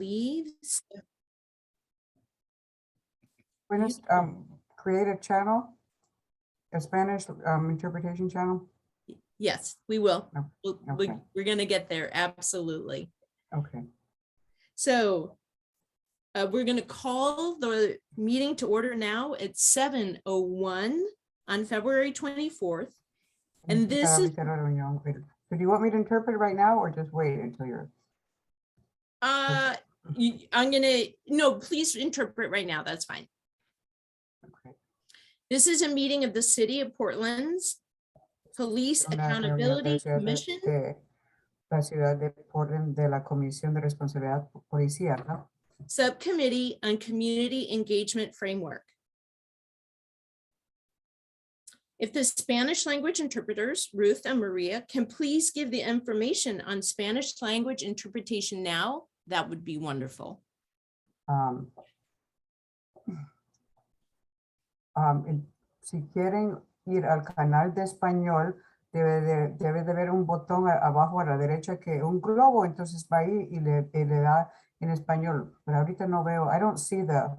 believe. We're just create a channel, a Spanish interpretation channel. Yes, we will. Oh, okay. We're going to get there. Absolutely. Okay. So we're going to call the meeting to order now at 7:01 on February 24th. And this is, So do you want me to interpret right now or just wait until you're? I'm going to, no, please interpret right now. That's fine. Okay. This is a meeting of the City of Portland's Police Accountability Commission. La ciudad de Portland, de la Comisión de Responsabilidad Policíaca. Subcommittee on Community Engagement Framework. If the Spanish language interpreters, Ruth and Maria, can please give the information on Spanish language interpretation now, that would be wonderful. Si quieren ir al canal de español, debe de haber un botón abajo a la derecha que un globo, entonces va ahí y le da en español. Pero ahorita no veo, I don't see the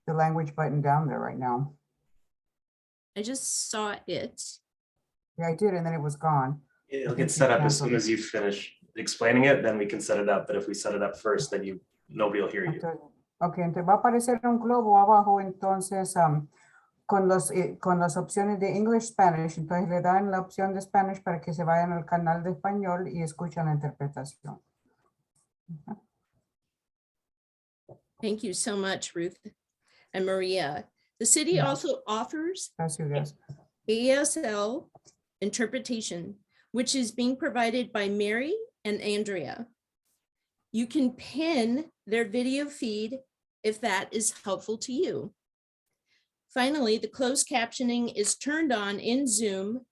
language button down there right now. I just saw it. Yeah, I did, and then it was gone. It'll get set up as soon as you finish explaining it, then we can set it up. But if we set it up first, then nobody will hear you. Okay, entonces va a aparecer un globo abajo, entonces con las opciones de English Spanish, entonces le dan la opción de Spanish para que se vayan al canal de español y escuchen la interpretación. Thank you so much, Ruth and Maria. The city also offers ASL interpretation, which is being provided by Mary and Andrea. You can pin their video feed if that is helpful to you. Finally, the closed captioning is turned on in Zoom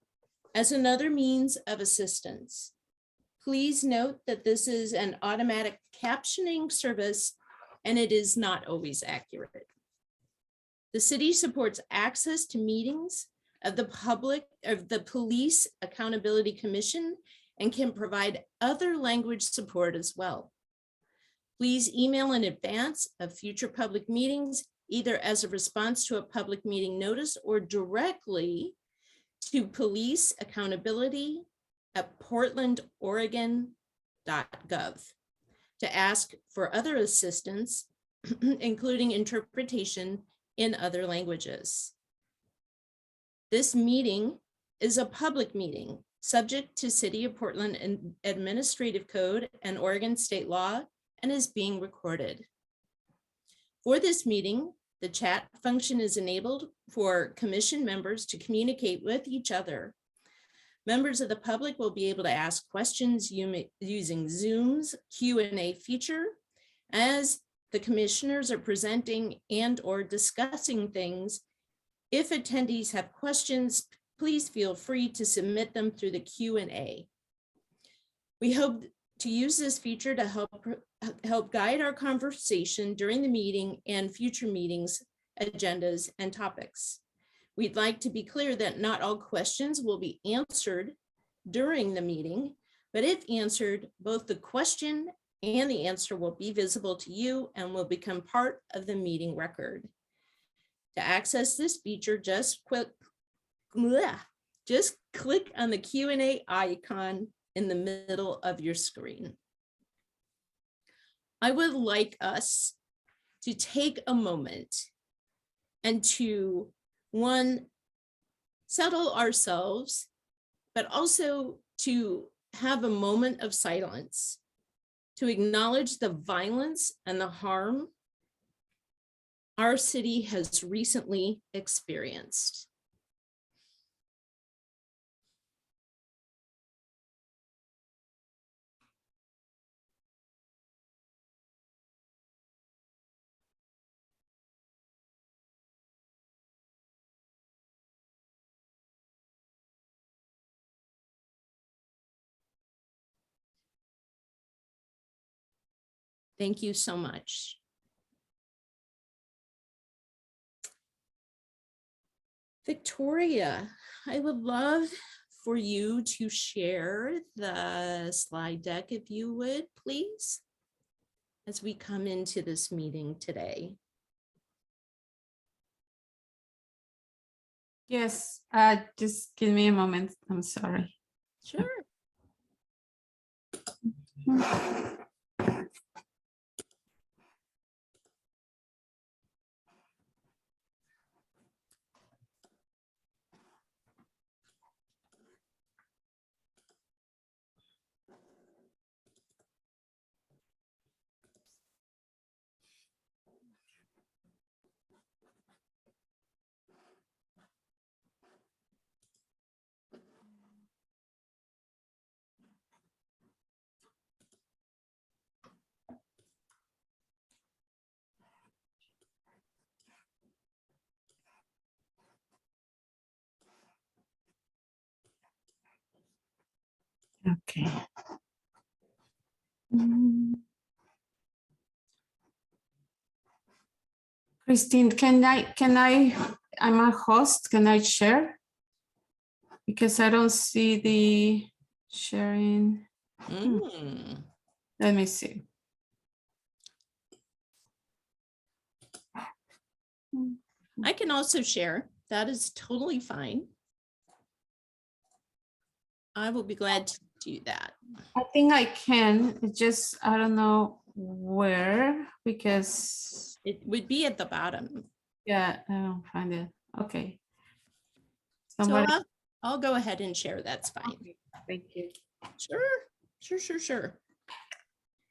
as another means of assistance. Please note that this is an automatic captioning service and it is not always accurate. The city supports access to meetings of the Police Accountability Commission and can provide other language support as well. Please email in advance of future public meetings, either as a response to a public meeting notice or directly to policeaccountability@portlandoregon.gov to ask for other assistance, including interpretation in other languages. This meeting is a public meeting subject to City of Portland Administrative Code and Oregon state law and is being recorded. For this meeting, the chat function is enabled for commission members to communicate with each other. Members of the public will be able to ask questions using Zoom's Q&A feature as the commissioners are presenting and or discussing things. If attendees have questions, please feel free to submit them through the Q&A. We hope to use this feature to help guide our conversation during the meeting and future meetings, agendas, and topics. We'd like to be clear that not all questions will be answered during the meeting, but if answered, both the question and the answer will be visible to you and will become part of the meeting record. To access this feature, just click on the Q&A icon in the middle of your screen. I would like us to take a moment and to, one, settle ourselves, but also to have a moment of silence to acknowledge the violence and the harm our city has recently experienced. Thank you so much. Victoria, I would love for you to share the slide deck if you would, please. as we come into this meeting today? Yes, just give me a moment. I'm sorry. Sure. Okay. Mm. Christine, I'm a host, can I share? Because I don't see the sharing. Mm. Let me see. I can also share. That is totally fine. I will be glad to do that. I think I can, it's just, I don't know where, because, It would be at the bottom. yeah, I don't find it. Okay. So Somebody, I'll go ahead and share. That's fine. okay, thank you. Sure.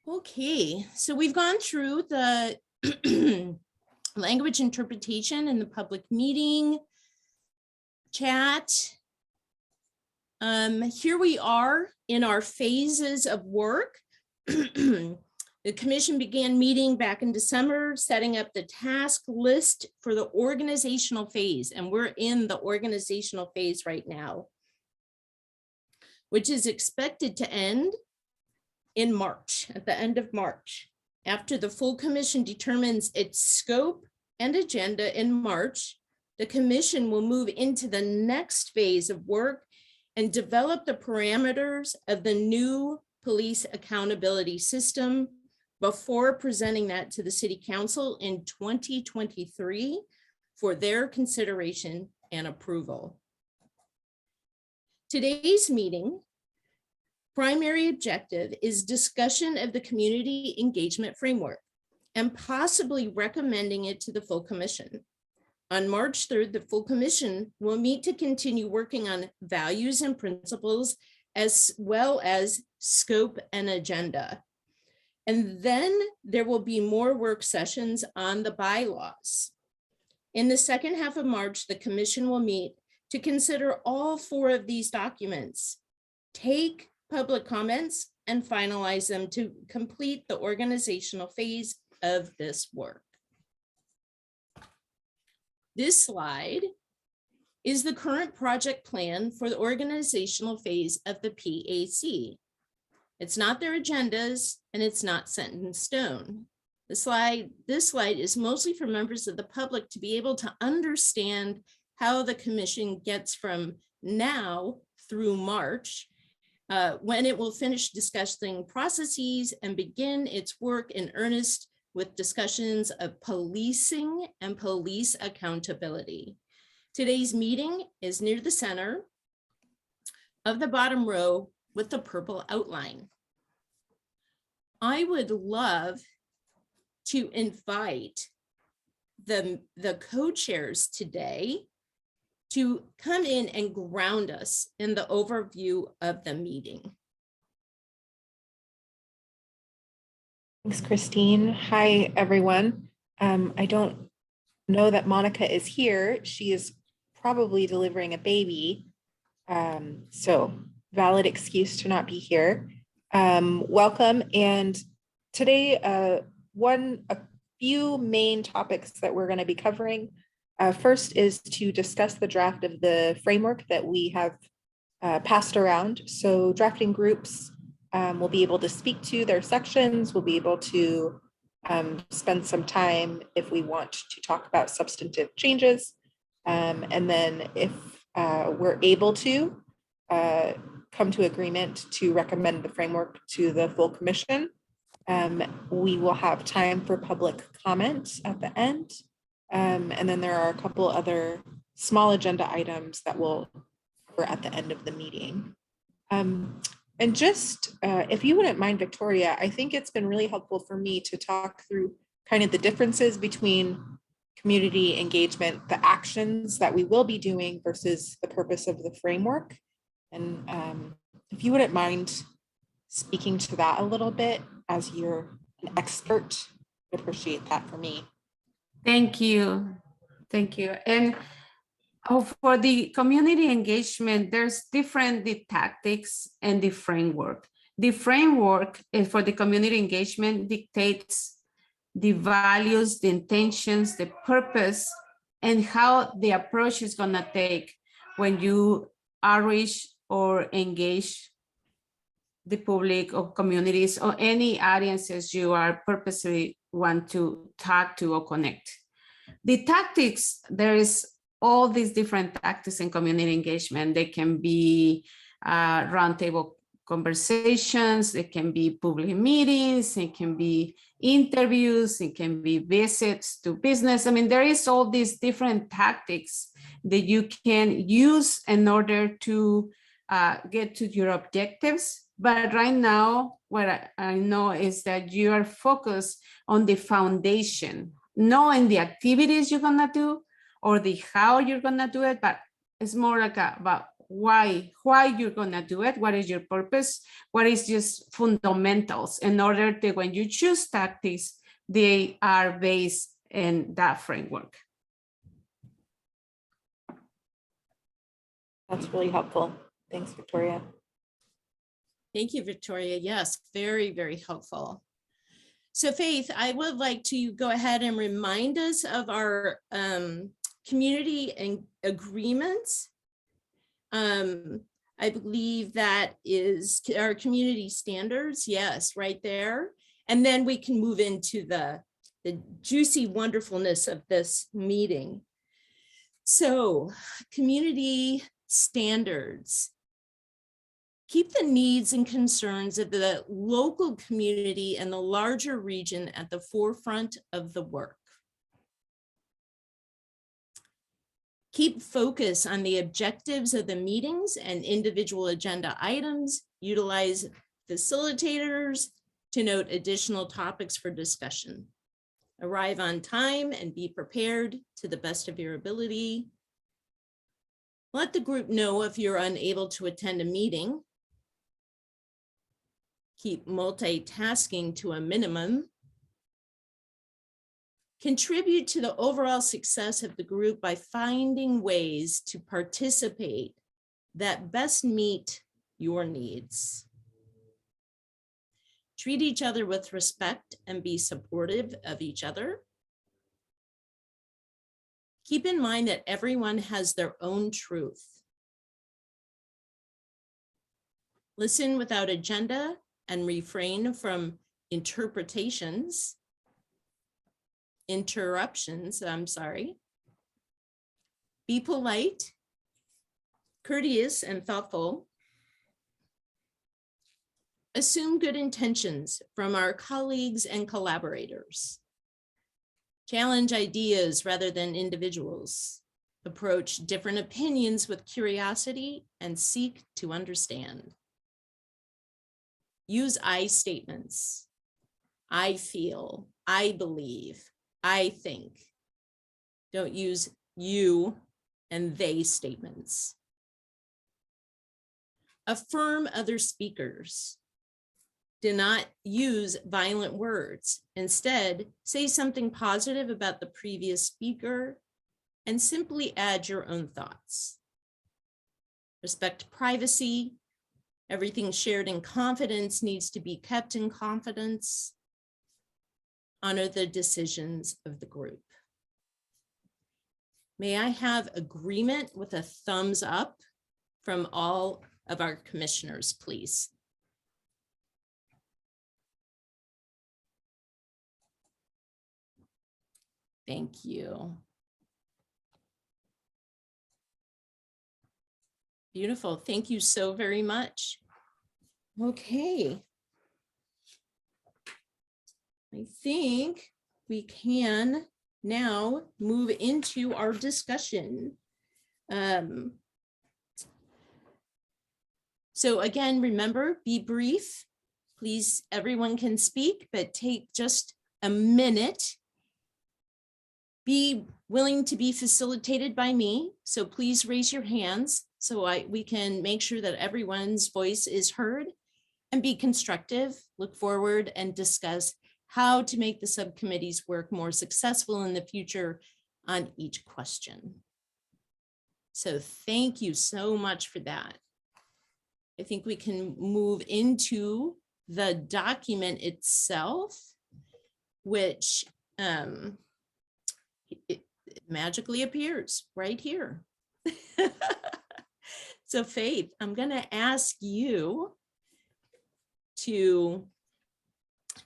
Okay, so we've gone through the language interpretation in the public meeting chat. Here we are in our phases of work. The commission began meeting back in December, setting up the task list for the organizational phase, and we're in the organizational phase right now, which is expected to end in March, at the end of March. After the full commission determines its scope and agenda in March, the commission will move into the next phase of work and develop the parameters of the new police accountability system before presenting that to the city council in 2023 for their consideration and approval. Today's meeting primary objective is discussion of the community engagement framework and possibly recommending it to the full commission. On March 3rd, the full commission will meet to continue working on values and principles as well as scope and agenda. And then there will be more work sessions on the bylaws. In the second half of March, the commission will meet to consider all 4 of these documents, take public comments, and finalize them to complete the organizational phase of this work. This slide is the current project plan for the organizational phase of the PAC. It's not their agendas and it's not set in stone. This slide is mostly for members of the public to be able to understand how the commission gets from now through March, when it will finish discussing processes and begin its work in earnest with discussions of policing and police accountability. Today's meeting is near the center of the bottom row with the purple outline. I would love to invite the co-chairs today to come in and ground us in the overview of the meeting. Thanks, Christine. Hi, everyone. I don't know that Monica is here. She is probably delivering a baby. So valid excuse to not be here. Welcome. And today, a few main topics that we're going to be covering. First is to discuss the draft of the framework that we have passed around. So drafting groups will be able to speak to their sections. We'll be able to spend some time if we want to talk about substantive changes. And then if we're able to come to agreement to recommend the framework to the full commission, We will have time for public comment at the end. And then there are a couple other small agenda items that will cover at the end of the meeting. And just if you wouldn't mind, Victoria, I think it's been really helpful for me to talk through kind of the differences between community engagement, the actions that we will be doing versus the purpose of the framework. And if you wouldn't mind speaking to that a little bit as you're an expert, I'd appreciate that for me. Thank you. Thank you. And for the community engagement, there's the tactics and the framework. The framework for the community engagement dictates the values, the intentions, the purpose, and how the approach is going to take when you outreach or engage the public or communities or any audiences you are purposely want to talk to or connect. The tactics, there is all these different tactics in community engagement. They can be roundtable conversations, it can be public meetings, it can be interviews, it can be visits to business. I mean, there is all these different tactics that you can use in order to get to your objectives. But right now, what I know is that you are focused on the foundation, not in the activities you're gonna do or the how you're gonna do it, but it's more like about why you're gonna do it, what is your purpose, what is just fundamentals in order to, when you choose tactics, they are based in that framework. That's really helpful. Thanks, Victoria. Thank you, Victoria. Yes, very, very helpful. So Faith, I would like to go ahead and remind us of our community and agreements. I believe that is our community standards. Yes, right there. And then we can move into the juicy wonderfulness of this meeting. So community standards. Keep the needs and concerns of the local community and the larger region at the forefront of the work. Keep focus on the objectives of the meetings and individual agenda items. Utilize facilitators to note additional topics for discussion. Arrive on time and be prepared to the best of your ability. Let the group know if you're unable to attend a meeting. Keep multitasking to a minimum. Contribute to the overall success of the group by finding ways to participate that best meet your needs. Treat each other with respect and be supportive of each other. Keep in mind that everyone has their own truth. Listen without agenda and refrain from interruptions, I'm sorry. Be polite, courteous, and thoughtful. Assume good intentions from our colleagues and collaborators. Challenge ideas rather than individuals. Approach different opinions with curiosity and seek to understand. Use I statements. I feel, I believe, I think. Don't use you and they statements. Affirm other speakers. Do not use violent words. Instead, say something positive about the previous speaker and simply add your own thoughts. Respect privacy. Everything shared in confidence needs to be kept in confidence. Honor the decisions of the group. May I have agreement with a thumbs up from all of our commissioners, please? Thank you. Beautiful. Thank you so very much. Okay. I think we can now move into our discussion. So again, remember, be brief. Please, everyone can speak, but take just a minute. Be willing to be facilitated by me. So please raise your hands so we can make sure that everyone's voice is heard, and be constructive, look forward and discuss how to make the subcommittee's work more successful in the future on each question. So thank you so much for that. I think we can move into the document itself, which it magically appears right here. So Faith, I'm going to ask you to,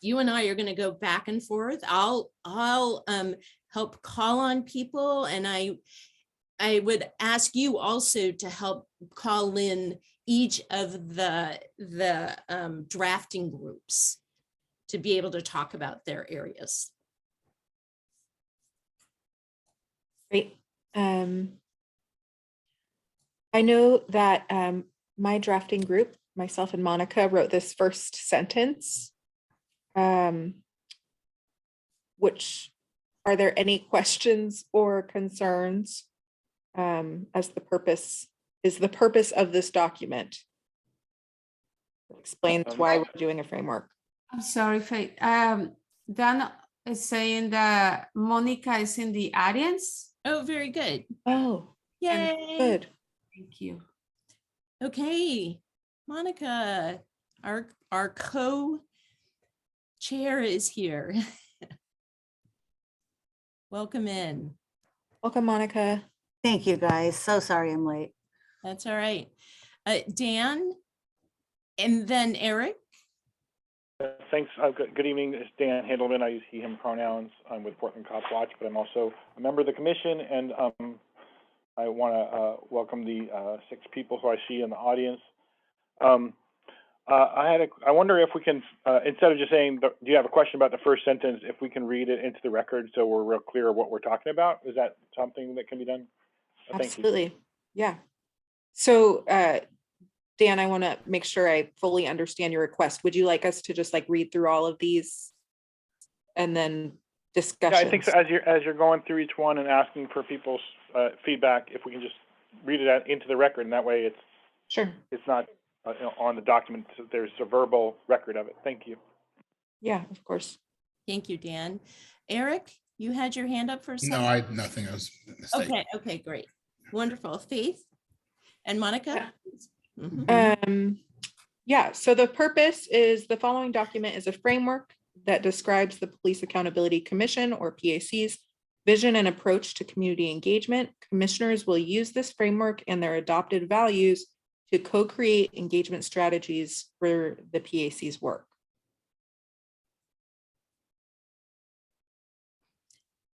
you and I are going to go back and forth. I'll help call on people, and I would ask you also to help call in each of the drafting groups to be able to talk about their areas. Great. I know that my drafting group, myself and Monica, wrote this first sentence. Which, are there any questions or concerns as the purpose of this document? Explains why we're doing a framework. I'm sorry, Faith. Dan is saying that Monica is in the audience. Oh, very good. Oh, Yay. good. Thank you. Okay, Monica, our co-chair is here. Welcome in. Welcome, Monica. Thank you, guys. So sorry I'm late. That's all right. Dan, and then Eric. Thanks. Good evening. It's Dan Handelman. I use he, him pronouns. I'm with Portland Cop Watch, but I'm also a member of the commission, and I want to welcome the 6 people who I see in the audience. I wonder if we can, instead of just saying, do you have a question about the first sentence, if we can read it into the record so we're real clear of what we're talking about? Is that something that can be done? Absolutely. Yeah. So, Dan, I want to make sure I fully understand your request. Would you like us to just like read through all of these and then discuss? Yeah, I think so. As you're going through each one and asking for people's feedback, if we can just read it out into the record, and that way it's not on the document. So there's a verbal record of it. Thank you. Yeah, of course. Thank you, Dan. Eric, you had your hand up for a second. No, nothing. I was mistaken. Okay, great. Wonderful. Faith and Monica. Yeah, so the purpose is the following document is a framework that describes the Police Accountability Commission, or PAC's, vision and approach to community engagement. Commissioners will use this framework and their adopted values to co-create engagement strategies for the PAC's work.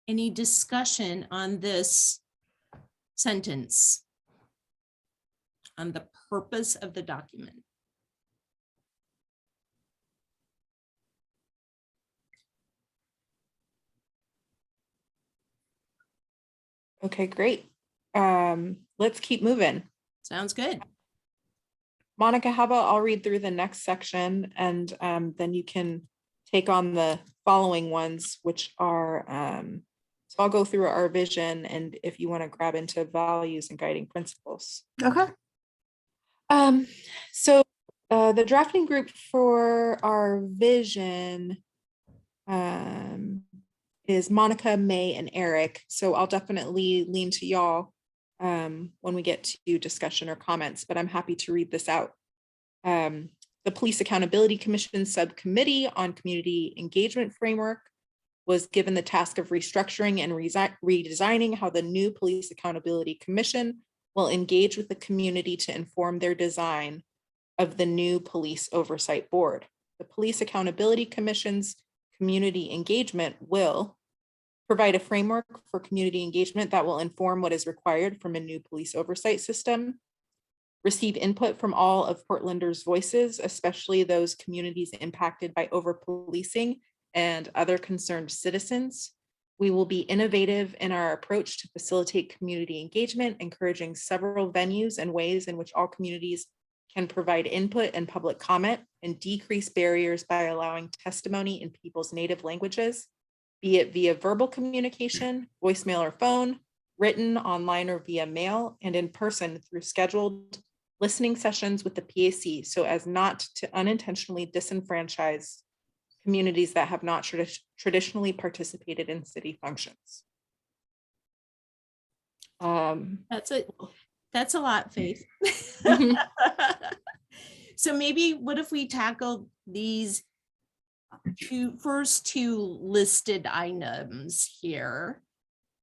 Any discussion on this sentence? On the purpose of the document? Okay, great. Let's keep moving. Sounds good. Monica, how about I'll read through the next section, and then you can take on the following ones, which are, so I'll go through our vision, and if you want to grab into values and guiding principles. Okay. So the drafting group for our vision is Monica, May, and Eric. So I'll definitely lean to y'all when we get to discussion or comments, but I'm happy to read this out. The Police Accountability Commission Subcommittee on Community Engagement Framework was given the task of restructuring and redesigning how the new Police Accountability Commission will engage with the community to inform their design of the new Police Oversight Board. The Police Accountability Commission's community engagement will provide a framework for community engagement that will inform what is required from a new police oversight system, receive input from all of Portlanders' voices, especially those communities impacted by over-policing and other concerned citizens. We will be innovative in our approach to facilitate community engagement, encouraging several venues and ways in which all communities can provide input and public comment, and decrease barriers by allowing testimony in people's native languages, be it via verbal communication, voicemail or phone, written, online, or via mail, and in person through scheduled listening sessions with the PAC, so as not to unintentionally disenfranchise communities that have not traditionally participated in city functions. That's a lot, Faith. So maybe what if we tackle these first two listed items here?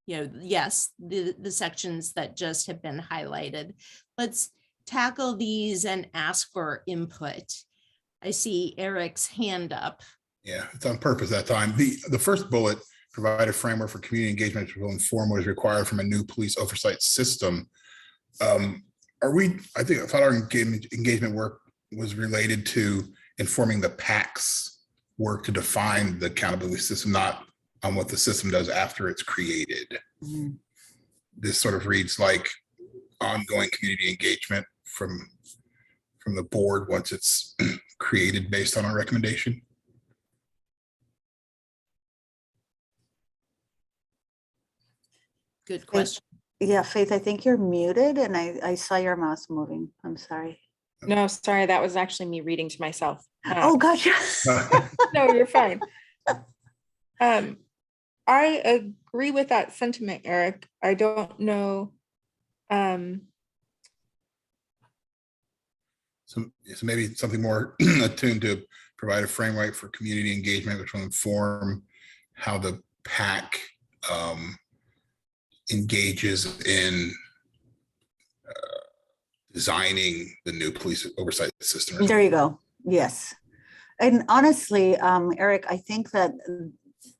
You know, yes, the sections that just have been highlighted. Let's tackle these and ask for input. I see Eric's hand up. Yeah, it's on purpose that time. The first bullet, provide a framework for community engagement which will inform what is required from a new police oversight system. I thought our engagement work was related to informing the PAC's work to define the accountability system, not on what the system does after it's created. Mhm. This sort of reads like ongoing community engagement from the board once it's created based on our recommendation. Good question. Yeah, Faith, I think you're muted and I saw your mouse moving. I'm sorry. No, sorry, that was actually me reading to myself. Oh, gotcha. No, you're fine. I agree with that sentiment, Eric. I don't know. So maybe something more attuned to provide a framework for community engagement, which will inform how the PAC engages in designing the new police oversight system. There you go. Yes. And honestly, Eric, I think that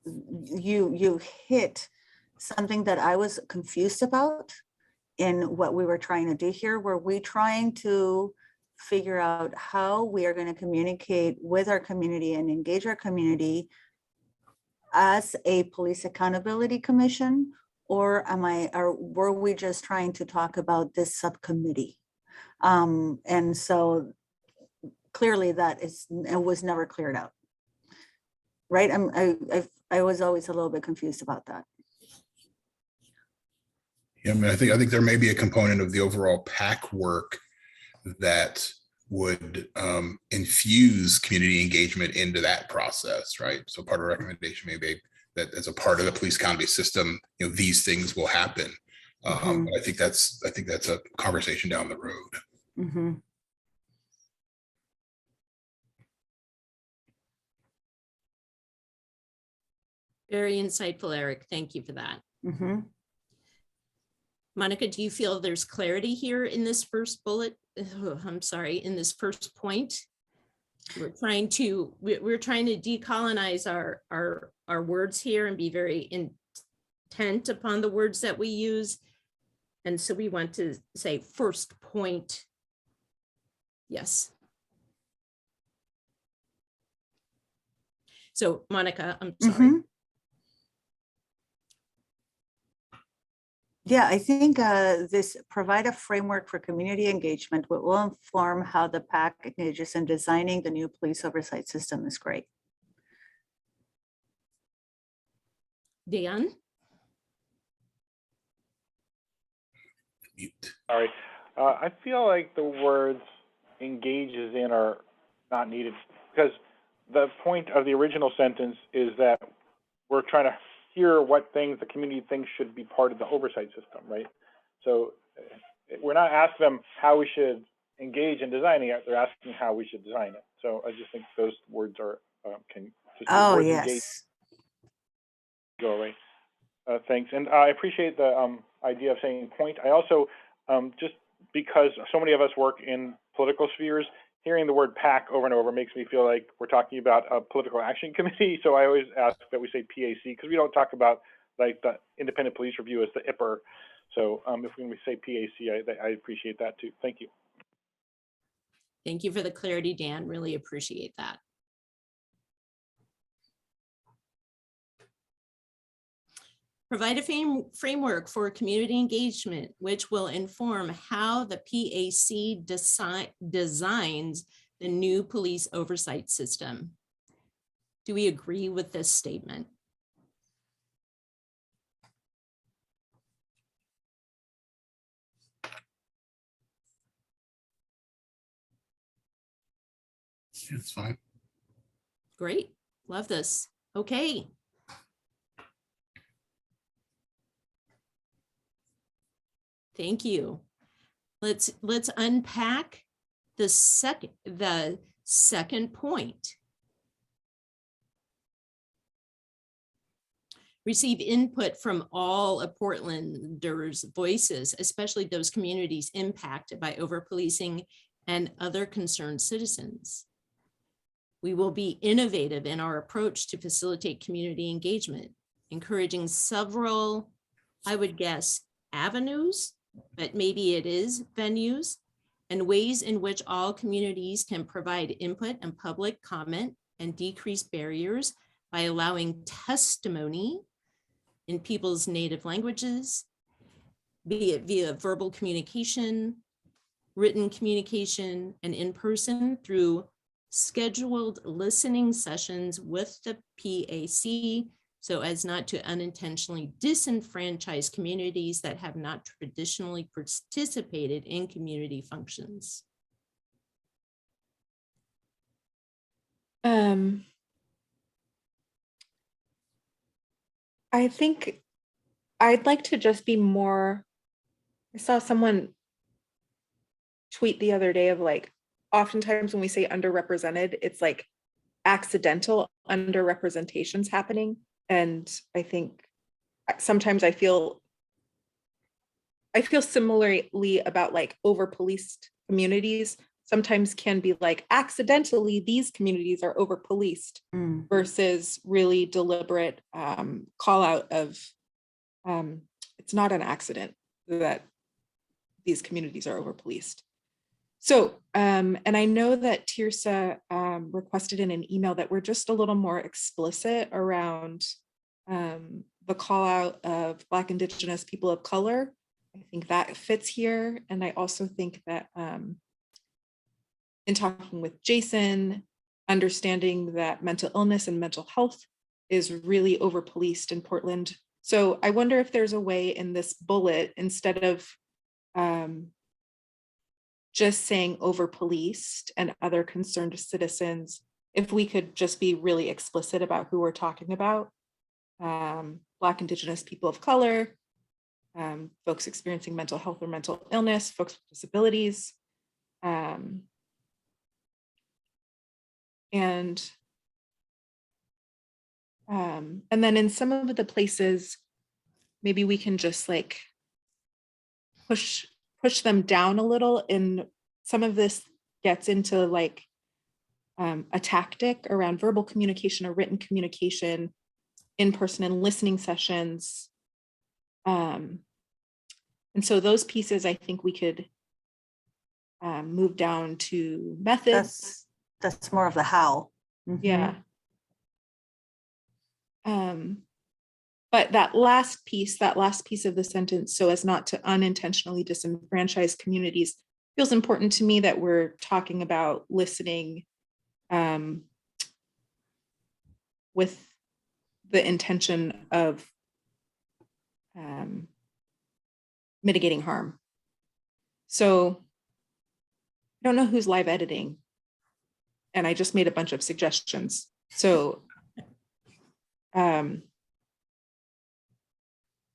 you hit something that I was confused about in what we were trying to do here. Were we trying to figure out how we are going to communicate with our community and engage our community as a police accountability commission, or were we just trying to talk about this subcommittee? And so clearly it was never cleared out, right? I was always a little bit confused about that. Yeah, I mean, I think there may be a component of the overall PAC work that would infuse community engagement into that process, right? So part of the recommendation may be that as a part of the police accountability system, you know, these things will happen. But I think that's a conversation down the road. Mm-hmm. Very insightful, Eric. Thank you for that. Mm-hmm. Monica, do you feel there's clarity here in this first bullet? Oh, I'm sorry, in this first point? We're trying to decolonize our words here and be very intent upon the words that we use. And so we want to say first point. Yes. So Monica, I'm sorry. Mm-hmm. Yeah, I think this provide a framework for community engagement will inform how the PAC engages in designing the new police oversight system is great. Dan? Mute. Sorry. I feel like the words engages in are not needed because the point of the original sentence is that we're trying to hear what things the community thinks should be part of the oversight system, right? So we're not asking them how we should engage in designing it, they're asking how we should design it. So I just think those words are, can just Oh, words yes. engage, go away. Thanks, and I appreciate the idea of saying point. I also, just because so many of us work in political spheres, hearing the word PAC over and over makes me feel like we're talking about a political action committee. So I always ask that we say PAC because we don't talk about like the independent police review as the IPR. So if we say PAC, I appreciate that too. Thank you. Thank you for the clarity, Dan. Really appreciate that. Provide a framework for community engagement, which will inform how the PAC designs the new police oversight system. Do we agree with this statement? It's fine. Great, love this. Okay. Thank you. Let's unpack the second point. Receive input from all of Portlanders' voices, especially those communities impacted by over-policing and other concerned citizens. We will be innovative in our approach to facilitate community engagement, encouraging several, I would guess, avenues, but maybe it is venues, and ways in which all communities can provide input and public comment and decrease barriers by allowing testimony in people's native languages, be it via verbal communication, written communication, and in person through scheduled listening sessions with the PAC, so as not to unintentionally disenfranchise communities that have not traditionally participated in community functions. I think I'd like to just be more, I saw someone tweet the other day of like, oftentimes when we say underrepresented, it's like accidental underrepresentations happening. And I think sometimes I feel similarly about like over-policed communities sometimes can be like accidentally these communities are over-policed versus really deliberate call out of it's not an accident that these communities are over-policed. So, and I know that Tirsa requested in an email that we're just a little more explicit around the call out of Black, Indigenous, people of color. I think that fits here. And I also think that in talking with Jason, understanding that mental illness and mental health is really over-policed in Portland. So I wonder if there's a way in this bullet, instead of just saying over-policed and other concerned citizens, if we could just be really explicit about who we're talking about. Black, Indigenous, people of color, folks experiencing mental health or mental illness, folks with disabilities. And then in some of the places, maybe we can just like push them down a little. In some of this gets into like a tactic around verbal communication or written communication, in-person and listening sessions. And so those pieces, I think we could move down to methods. That's more of the how. Yeah. But that last piece of the sentence, so as not to unintentionally disenfranchise communities, feels important to me, that we're talking about listening with the intention of mitigating harm. So I don't know who's live editing, and I just made a bunch of suggestions. So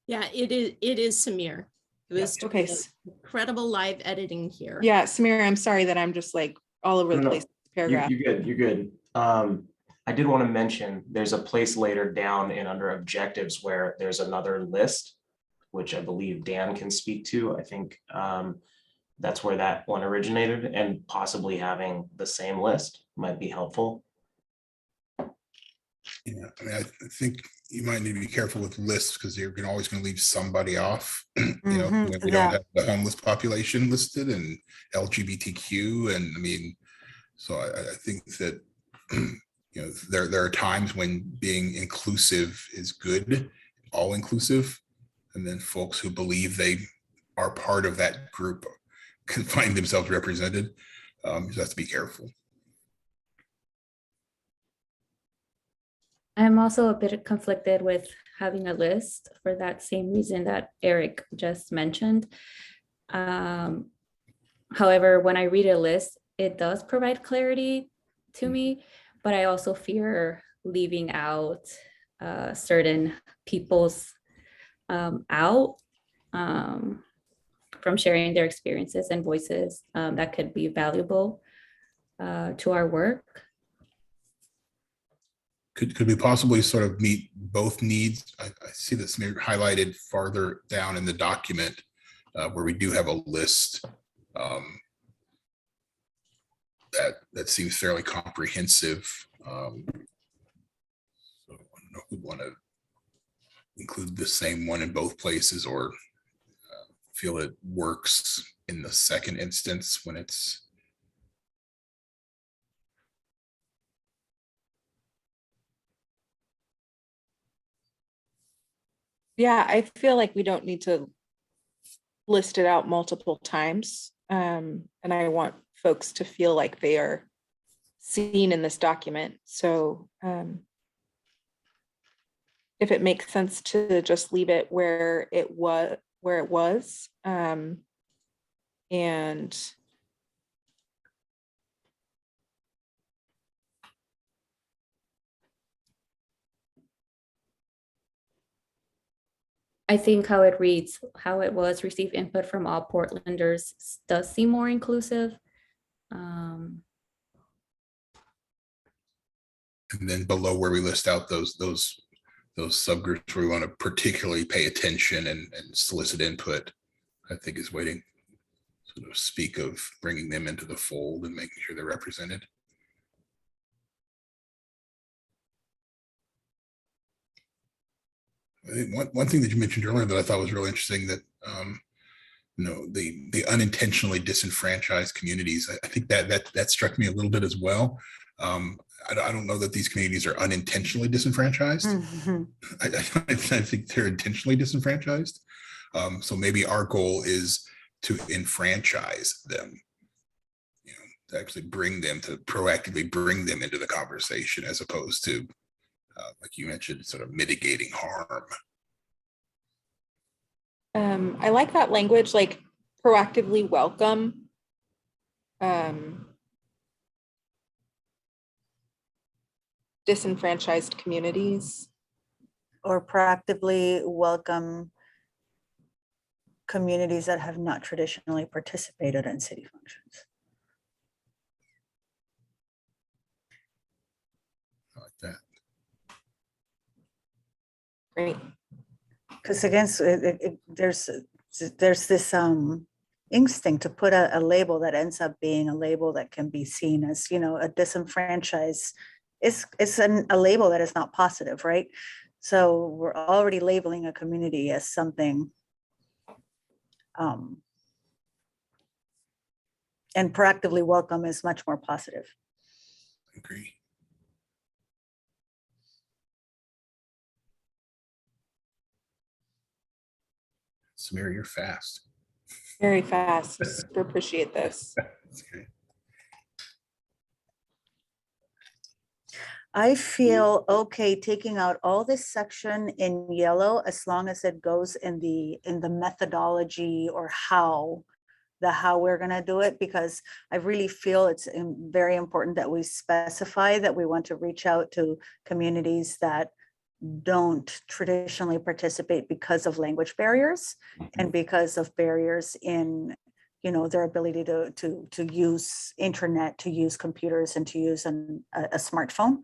yeah, it is Samir. It was okay. Incredible live editing here. Yeah, Samir, I'm sorry that I'm just like all over the place. Paragraph. You're good. I did want to mention there's a place later down in under objectives where there's another list, which I believe Dan can speak to. I think that's where that one originated, and possibly having the same list might be helpful. Yeah, I mean, I think you might need to be careful with lists because you're always going to leave somebody off. You know, when we don't have the homeless population listed and LGBTQ, and I mean, so I think that you know there are times when being inclusive is good all inclusive. And then folks who believe they are part of that group can find themselves represented. You just have to be careful. I'm also a bit conflicted with having a list for that same reason that Eric just mentioned. However, when I read a list, it does provide clarity to me, but I also fear leaving out certain people's out from sharing their experiences and voices that could be valuable to our work. Could we possibly sort of meet both needs? I see this highlighted farther down in the document where we do have a list that seems fairly comprehensive. So I don't know if we want to include the same one in both places or feel it works in the second instance when it's. Yeah, I feel like we don't need to list it out multiple times. And I want folks to feel like they are seen in this document. So if it makes sense to just leave it where it was, and I think how it reads, how it was, receive input from all Portlanders does seem more inclusive. And then below where we list out those subgroups where we want to particularly pay attention and solicit input, I think is waiting sort of speak of bringing them into the fold and making sure they're represented. I think one thing that you mentioned earlier that I thought was really interesting, that the unintentionally disenfranchised communities. I think that struck me a little bit as well. I don't know that these communities are unintentionally disenfranchised. I think they're intentionally disenfranchised. So maybe our goal is to enfranchise them, to actually proactively bring them into the conversation, as opposed to, like you mentioned, sort of mitigating harm. I like that language, like proactively welcome. Disenfranchised communities. Or proactively welcome communities that have not traditionally participated in city functions. I like that. Great. Because again, there's this instinct to put a label that ends up being a label that can be seen as, a disenfranchised. It's a label that is not positive, right? So we're already labeling a community as something, and proactively welcome is much more positive. I agree. Samira, you're fast. Very fast. Super appreciate this. That's great. I feel okay taking out all this section in yellow as long as it goes in the methodology or how we're going to do it, because I really feel it's very important that we specify that we want to reach out to communities that don't traditionally participate because of language barriers and because of barriers in their ability to use internet, to use computers, and to use a smartphone.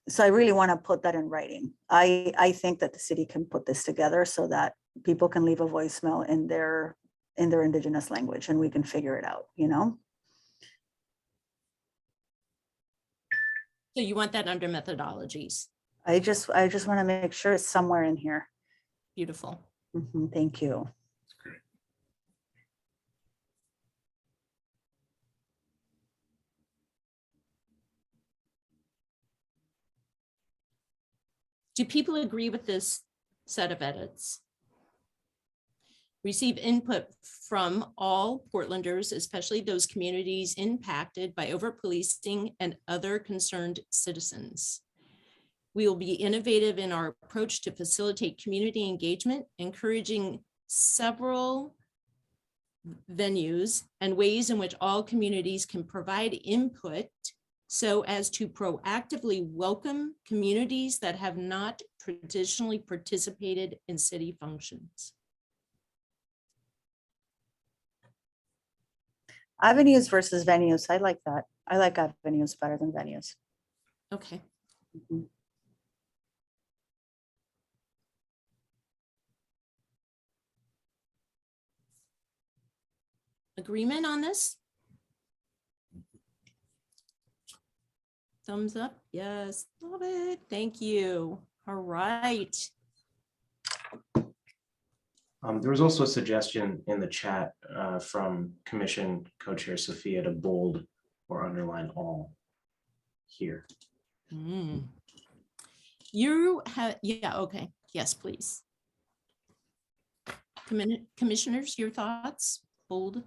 So I really want to put that in writing. I think that the city can put this together so that people can leave a voicemail in their indigenous language and we can figure it out, So you want that under methodologies? I just want to make sure it's somewhere in here. Beautiful. Thank you. Do people agree with this set of edits? Receive input from all Portlanders, especially those communities impacted by over-policing and other concerned citizens. We will be innovative in our approach to facilitate community engagement, encouraging several venues and ways in which all communities can provide input so as to proactively welcome communities that have not traditionally participated in city functions. Avenues versus venues. I like that. I like avenues better than venues. Okay. Mhm. Agreement on this? Thumbs up. Yes, love it. Thank you. All right. There was also a suggestion in the chat from Commission Co-Chair Sophia to bold or underline all here. You have, yeah, okay. Yes, please. Commissioners, your thoughts? Bold?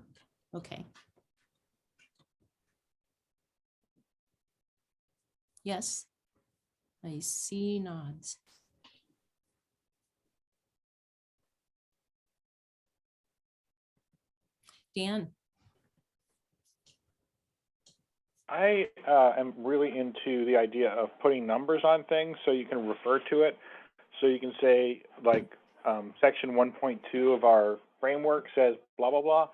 Okay. Yes, I see nods. Dan, I am really into the idea of putting numbers on things so you can refer to it. So you can say like section 1.2 of our framework says blah, blah, blah.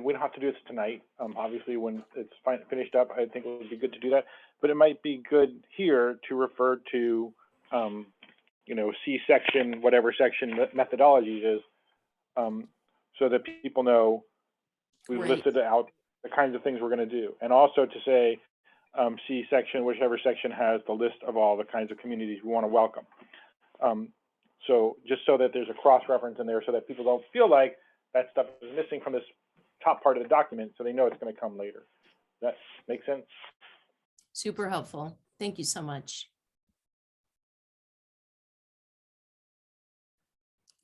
We don't have to do this tonight. Obviously, when it's finished up, I think it would be good to do that. But it might be good here to refer to, you know, C section, whatever section methodologies is, so that people know we've Great. listed out the kinds of things we're going to do. And also to say, C section, whichever section has the list of all the kinds of communities we want to welcome. So just so that there's a cross-reference in there so that people don't feel like that stuff is missing from this top part of the document, so they know it's going to come later. That makes sense? super helpful. Thank you so much.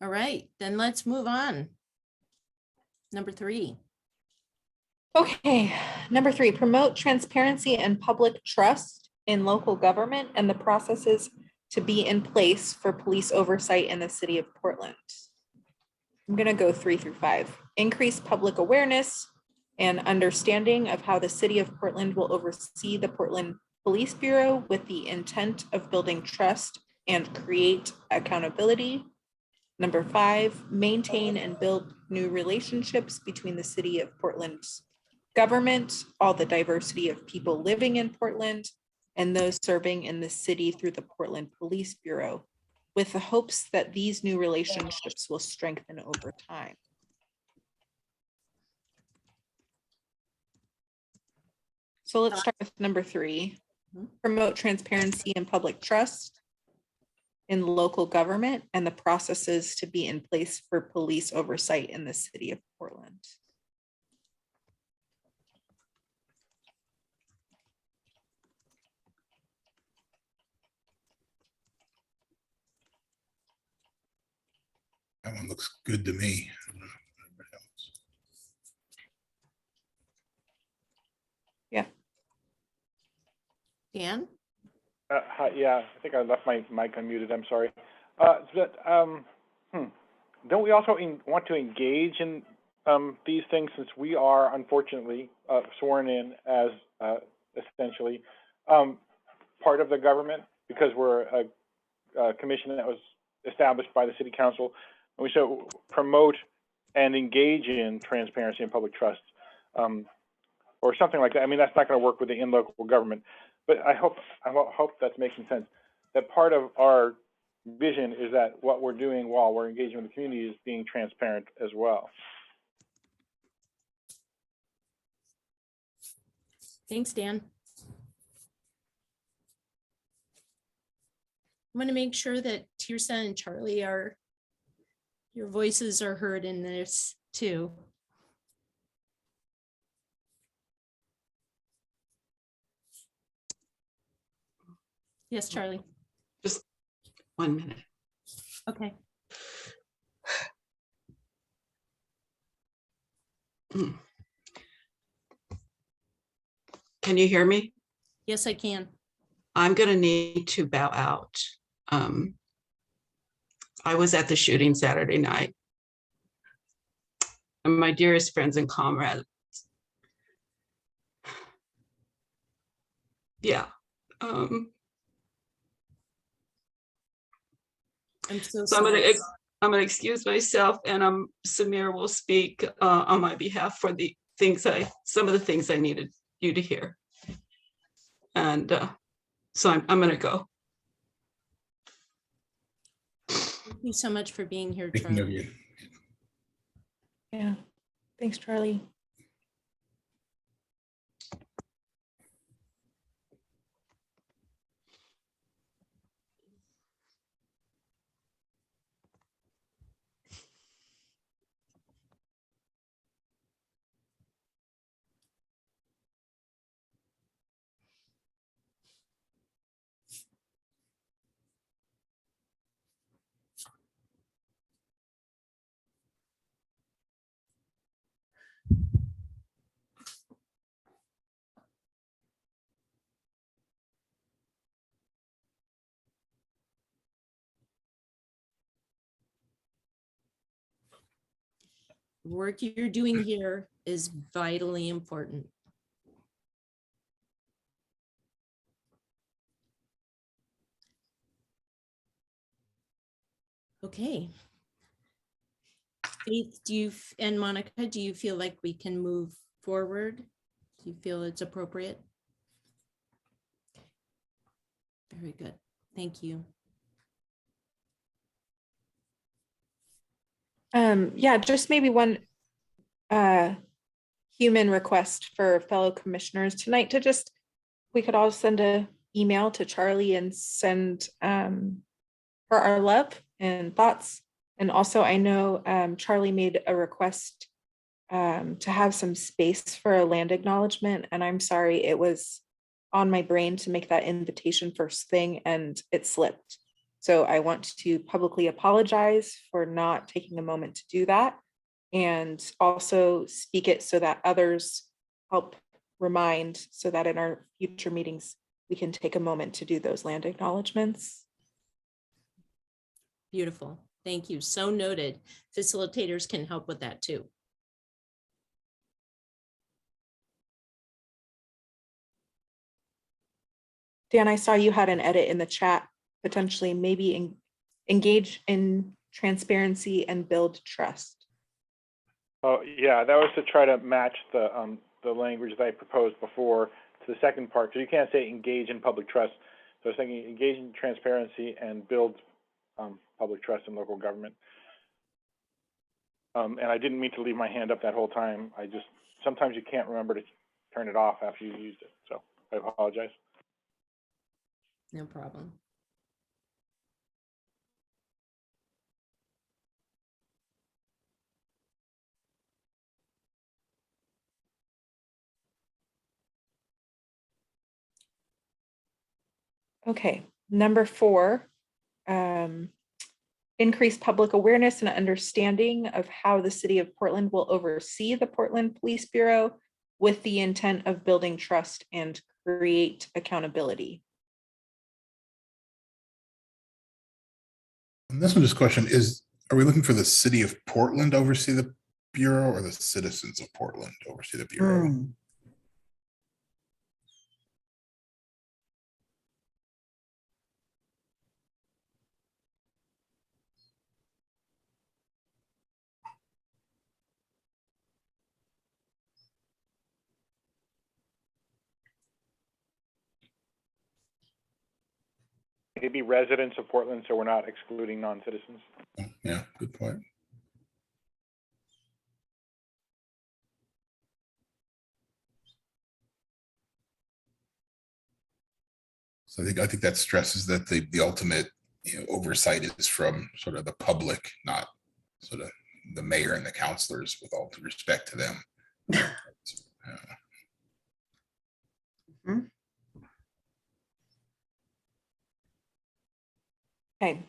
All right, then let's move on. Number 3. Okay, number 3, promote transparency and public trust in local government and the processes to be in place for police oversight in the city of Portland. I'm gonna go 3 through 5. Increase public awareness and understanding of how the city of Portland will oversee the Portland Police Bureau with the intent of building trust and create accountability. Number 5, maintain and build new relationships between the city of Portland's government, all the diversity of people living in Portland, and those serving in the city through the Portland Police Bureau, with the hopes that these new relationships will strengthen over time. So let's start with number 3, promote transparency and public trust in local government and the processes to be in place for police oversight in the city of Portland. That one looks good to me. Yeah. Dan? Hi, yeah, I think I left my mic unmuted. I'm sorry. Don't we also want to engage in these things, since we are unfortunately sworn in as essentially part of the government, because we're a commission that was established by the city council, and we should promote and engage in transparency and public trust, or something like that. I mean, that's not going to work with the in-local government, but I hope that's making sense. That part of our vision is that what we're doing while we're engaging with the community is being transparent as well. Thanks, Dan. I'm going to make sure that Tirsa and Charlie your voices are heard in this too. Yes, Charlie. Just 1 minute. Okay. Can you hear me? Yes, I can. I'm going to need to bow out. I was at the shooting Saturday night. And my dearest friends and comrades. Yeah. I'm so So I'm sorry. going to excuse myself, and Samir will speak on my behalf for the things some of the things I needed you to hear. And so I'm going to go. Thank you so much for being here, Thinking of Charlie. you. Yeah. Thanks, Charlie. Work you're doing here is vitally important. Okay. Faith, and Monica, do you feel like we can move forward? Do you feel it's appropriate? Very good. Thank you. Yeah, just maybe one human request for fellow commissioners tonight to just, we could all send a email to Charlie and send her our love and thoughts. And also I know Charlie made a request to have some space for a land acknowledgement, and I'm sorry, it was on my brain to make that invitation first thing and it slipped. So I want to publicly apologize for not taking a moment to do that, and also speak it so that others help remind, so that in our future meetings, we can take a moment to do those land acknowledgements. Beautiful. Thank you. So noted. Facilitators can help with that too. Dan, I saw you had an edit in the chat, potentially maybe engage in transparency and build trust. Oh, yeah, that was to try to match the language that I proposed before to the second part, because you can't say engage in public trust. So I was thinking engage in transparency and build public trust in local government. And I didn't mean to leave my hand up that whole time. Sometimes you can't remember to turn it off after you've used it. So I apologize. No problem. Okay, number 4, increase public awareness and understanding of how the city of Portland will oversee the Portland Police Bureau with the intent of building trust and create accountability. And this one, just question is, are we looking for the city of Portland to oversee the Bureau or the citizens of Portland to oversee the Bureau? Maybe residents of Portland, so we're not excluding non-citizens. Yeah, good point. So I think that stresses that the ultimate oversight is from sort of the public, not sort of the mayor and the councilors, with all due respect to them. Okay.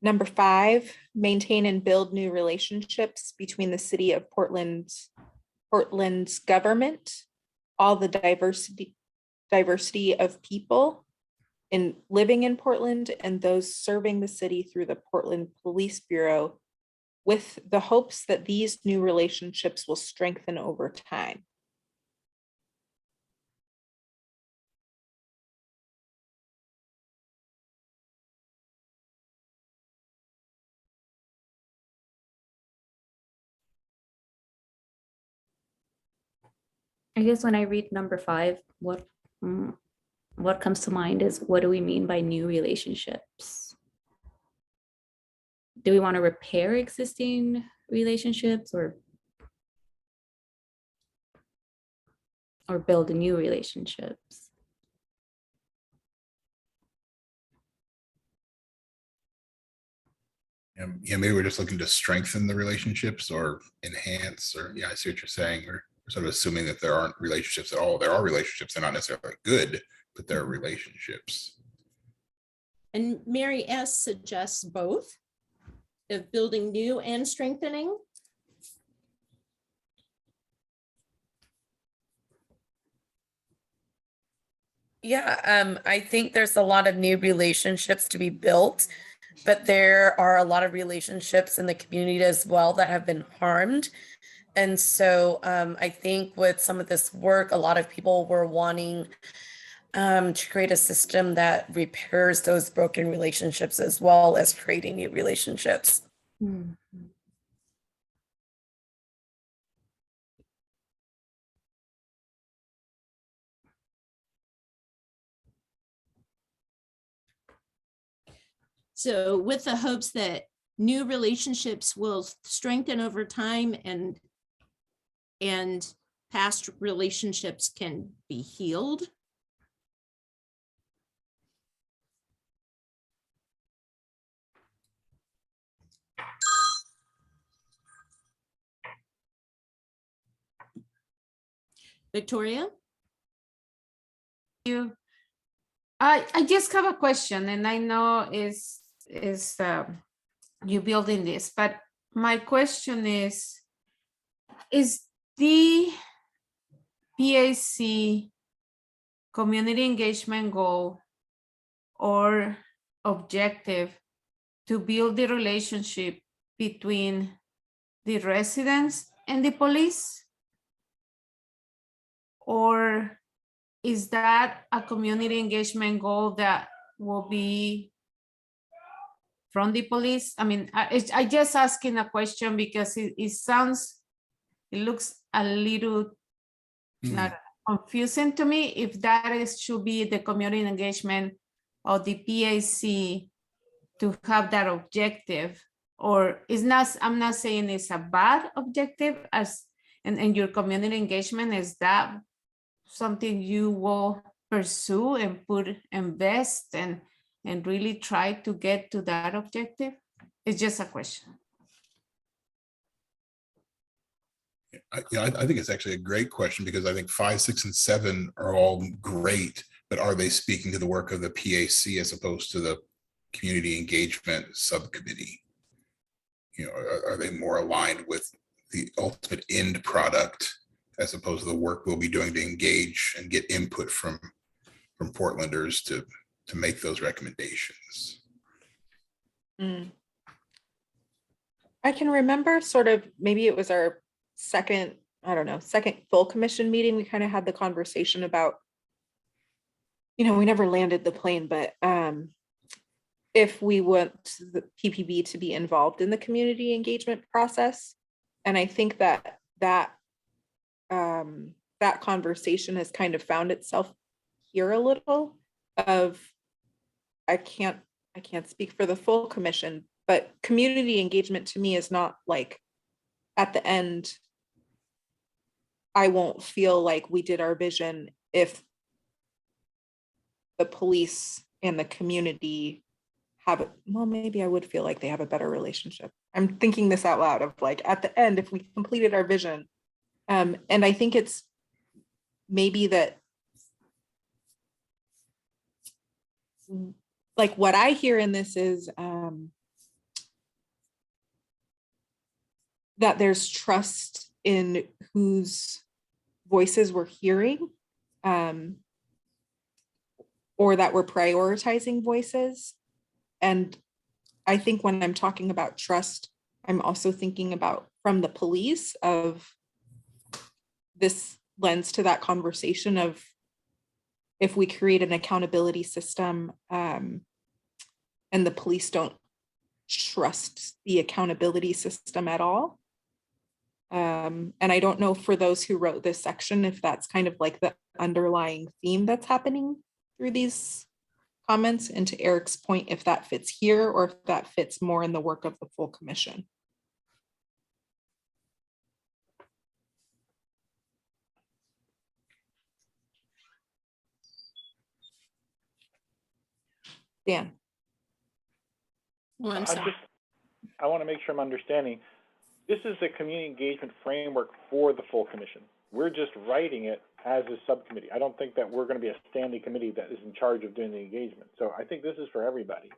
Number 5, maintain and build new relationships between the city of Portland's government, all the diversity of people in living in Portland and those serving the city through the Portland Police Bureau, with the hopes that these new relationships will strengthen over time. I guess when I read number 5, what comes to mind is, what do we mean by new relationships? Do we want to repair existing relationships or build new relationships? Yeah, maybe we're just looking to strengthen the relationships or enhance, or yeah, I see what you're saying. We're sort of assuming that there aren't relationships at all. There are relationships, they're not necessarily good, but they're relationships. And Mary S. suggests both, of building new and strengthening. Yeah, I think there's a lot of new relationships to be built, but there are a lot of relationships in the community as well that have been harmed. And so I think with some of this work, a lot of people were wanting to create a system that repairs those broken relationships as well as creating new relationships. So with the hopes that new relationships will strengthen over time and past relationships can be healed. Victoria? You. I just have a question, and I know is you building this, but my question is the PAC community engagement goal or objective to build the relationship between the residents and the police? Or is that a community engagement goal that will be from the police? I mean, I just asking a question because it looks a little not confusing to me if that should be the community engagement of the PAC to have that objective, or is not. I'm not saying it's a bad objective and your community engagement, is that something you will pursue and invest and really try to get to that objective? It's just a question. I think it's actually a great question, because I think 5, 6, and 7 are all great, but are they speaking to the work of the PAC as opposed to the community engagement subcommittee? You know, are they more aligned with the ultimate end product as opposed to the work we'll be doing to engage and get input from Portlanders to make those recommendations? I can remember sort of, maybe it was our second full commission meeting. We kind of had the conversation about, we never landed the plane, but if we want the PPB to be involved in the community engagement process. And I think that conversation has kind of found itself here a little of, I can't speak for the full commission, but community engagement to me is not like at the end, I won't feel like we did our vision if the police and the community maybe I would feel like they have a better relationship. I'm thinking this out loud of like, at the end, if we completed our vision, and I think it's maybe that, like what I hear in this is that there's trust in whose voices we're hearing, or that we're prioritizing voices. And I think when I'm talking about trust, I'm also thinking about from the police of this lends to that conversation of if we create an accountability system and the police don't trust the accountability system at all. And I don't know for those who wrote this section, if that's kind of like the underlying theme that's happening through these comments, and to Eric's point, if that fits here or if that fits more in the work of the full commission. Dan. Oh, I'm sorry. I want to make sure I'm understanding. This is the community engagement framework for the full commission. We're just writing it as a subcommittee. I don't think that we're going to be a standing committee that is in charge of doing the engagement. So I think this is for everybody.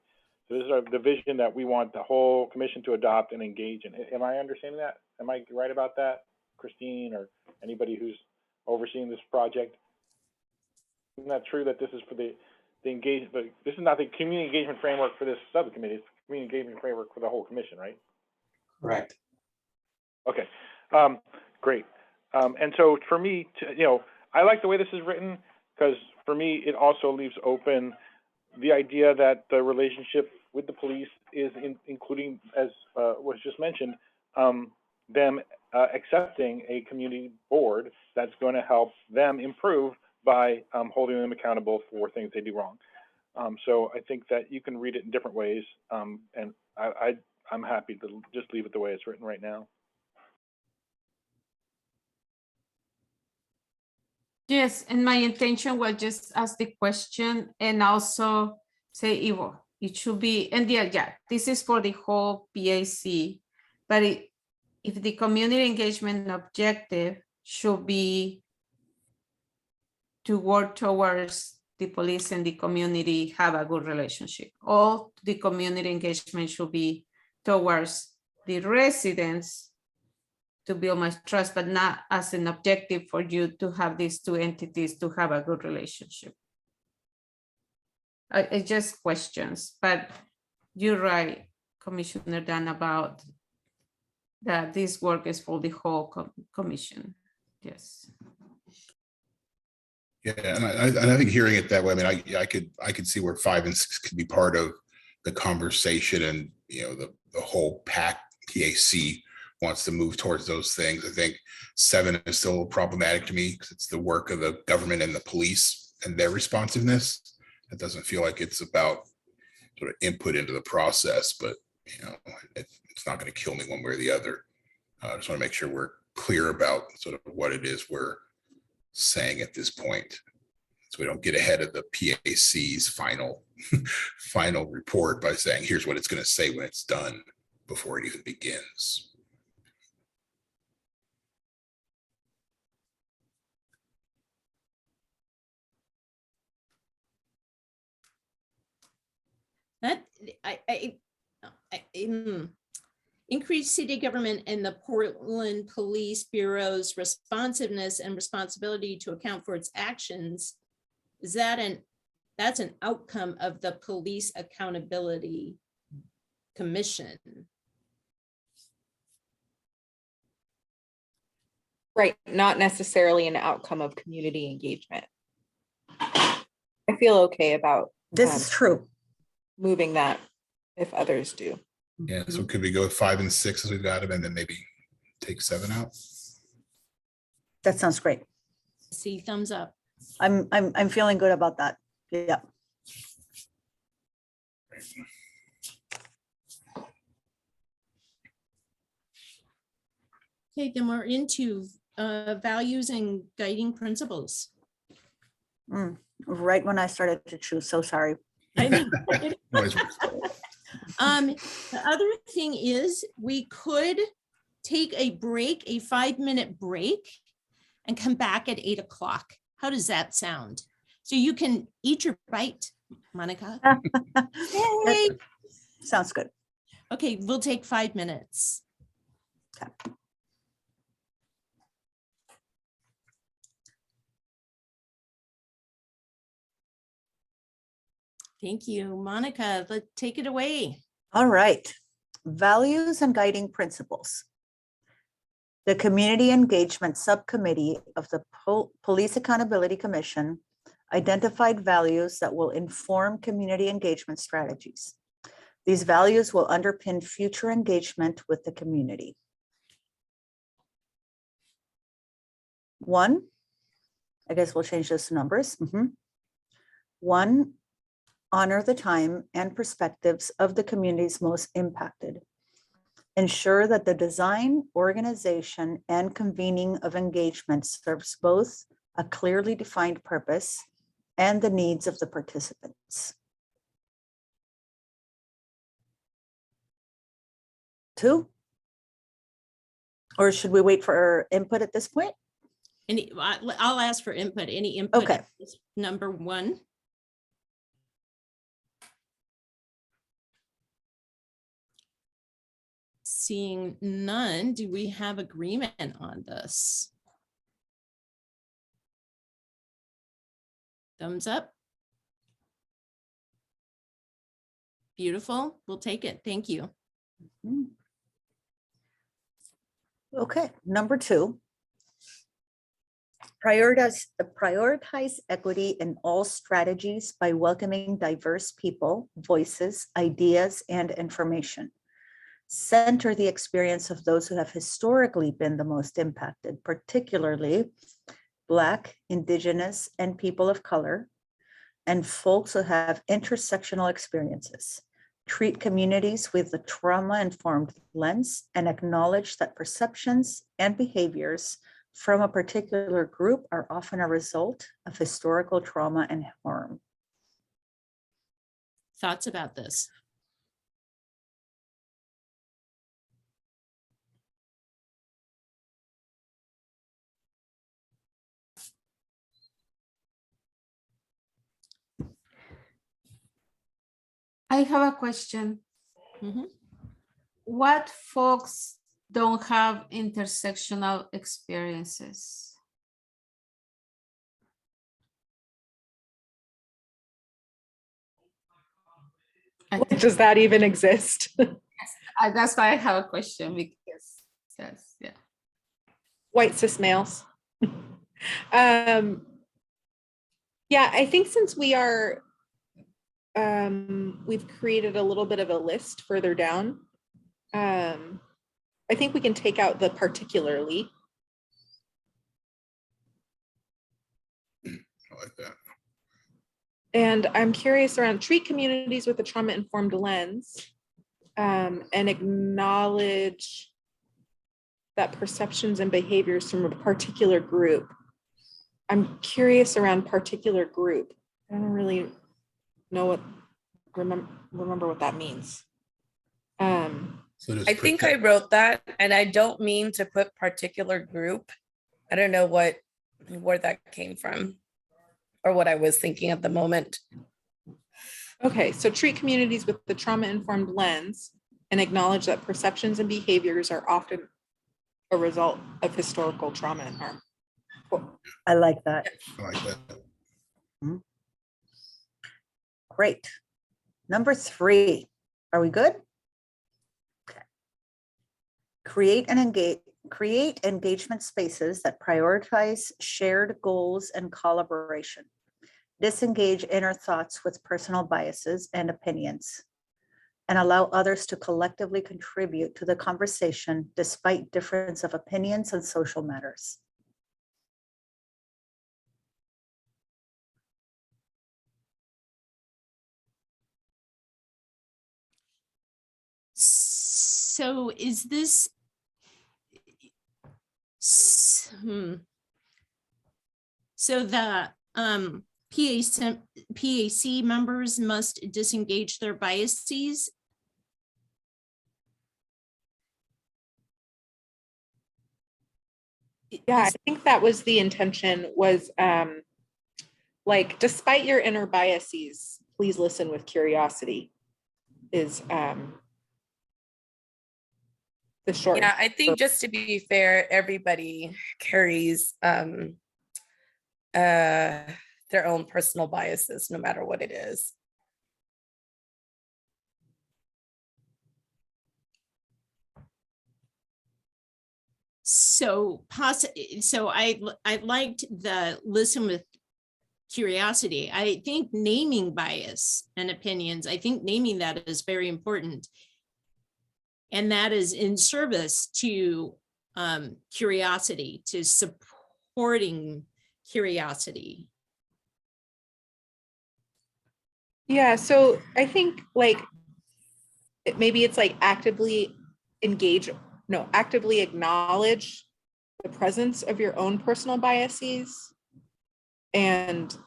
So this is the vision that we want the whole commission to adopt and engage in. Am I understanding that? Am I right about that, Christine, or anybody who's overseeing this project? Isn't that true that this is for the engagement? This is not the community engagement framework for this subcommittee. It's the community engagement framework for the whole commission, right? Correct. Okay, great. And so for me, I like the way this is written because for me, it also leaves open the idea that the relationship with the police is including, as was just mentioned, them accepting a community board that's going to help them improve by holding them accountable for things they do wrong. So I think that you can read it in different ways, and I'm happy to just leave it the way it's written right now. Yes, and my intention was just ask the question and also say, Ivo, it should be, and yeah, this is for the whole PAC, but if the community engagement objective should be to work towards the police and the community have a good relationship. All the community engagement should be towards the residents to build my trust, but not as an objective for you to have these two entities to have a good relationship. It's just questions, but you're right, Commissioner Dan, about that this work is for the whole commission. Yes. Yeah, and I think hearing it that way, I mean, I could see where 5 and 6 could be part of the conversation, and the whole PAC wants to move towards those things. I think 7 is still problematic to me because it's the work of the government and the police and their responsiveness. It doesn't feel like it's about sort of input into the process, but it's not going to kill me one way or the other. I just want to make sure we're clear about sort of what it is we're saying at this point, so we don't get ahead of the PAC's final report by saying, here's what it's going to say when it's done before it even begins. Increase city government and the Portland Police Bureau's responsiveness and responsibility to account for its actions. Is that that's an outcome of the Police Accountability Commission? Right, not necessarily an outcome of community engagement. I feel okay about This is true. moving that if others do. Yeah, so could we go with 5 and 6 as we've got them, and then maybe take 7 out? That sounds great. See, thumbs up. I'm feeling good about that. Yeah. Okay, then we're into values and guiding principles. Right when I started to choose, so sorry. I know. Noise. The other thing is we could take a break, a 5-minute break, and come back at 8 o'clock. How does that sound? So you can eat your bite Monica? That sounds good. Okay, we'll take 5 minutes. Okay. Thank you, Monica. Let's take it away. All right. Values and guiding principles. The Community Engagement Subcommittee of the Police Accountability Commission identified values that will inform community engagement strategies. These values will underpin future engagement with the community. 1, I guess we'll change those to numbers. 1, honor the time and perspectives of the communities most impacted. Ensure that the design, organization, and convening of engagement serves both a clearly defined purpose and the needs of the participants. 2, or should we wait for input at this point? I'll ask for input. Any input? Okay. on this? Number 1. Seeing none, do we have agreement on this? Thumbs up. Beautiful. We'll take it. Thank you. Okay, number 2. Prioritize equity in all strategies by welcoming diverse people, voices, ideas, and information. Center the experience of those who have historically been the most impacted, particularly Black, Indigenous, and people of color, and folks who have intersectional experiences. Treat communities with a trauma-informed lens and acknowledge that perceptions and behaviors from a particular group are often a result of historical trauma and harm. Thoughts about this? I have a question. Mhm. What folks don't have intersectional experiences? Does that even exist? That's why I have a question because, yes, yeah. White cis males. Yeah, I think since we are, we've created a little bit of a list further down. I think we can take out the particularly. I like that. And I'm curious around treat communities with a trauma-informed lens, and acknowledge that perceptions and behaviors from a particular group. I'm curious around particular group. I don't really know what, remember what that means. So just I put think that- I wrote that, and I don't mean to put particular group. I don't know where that came from or what I was thinking at the moment. Okay, so treat communities with the trauma-informed lens and acknowledge that perceptions and behaviors are often a result of historical trauma and harm. Cool. I like that. I like that. Great. Number 3, are we good? Okay. Create engagement spaces that prioritize shared goals and collaboration. Disengage inner thoughts with personal biases and opinions, and allow others to collectively contribute to the conversation despite difference of opinions on social matters. So is this? So the PAC members must disengage their biases. Yeah, I think that was the intention, was like, despite your inner biases, please listen with curiosity is the short. Yeah, I think just to be fair, everybody carries their own personal biases, no matter what it is. So I liked the listen with curiosity. I think naming bias and opinions, I think naming that is very important. And that is in service to curiosity, to supporting curiosity. Yeah, so I think like maybe it's like actively acknowledge the presence of your own personal biases and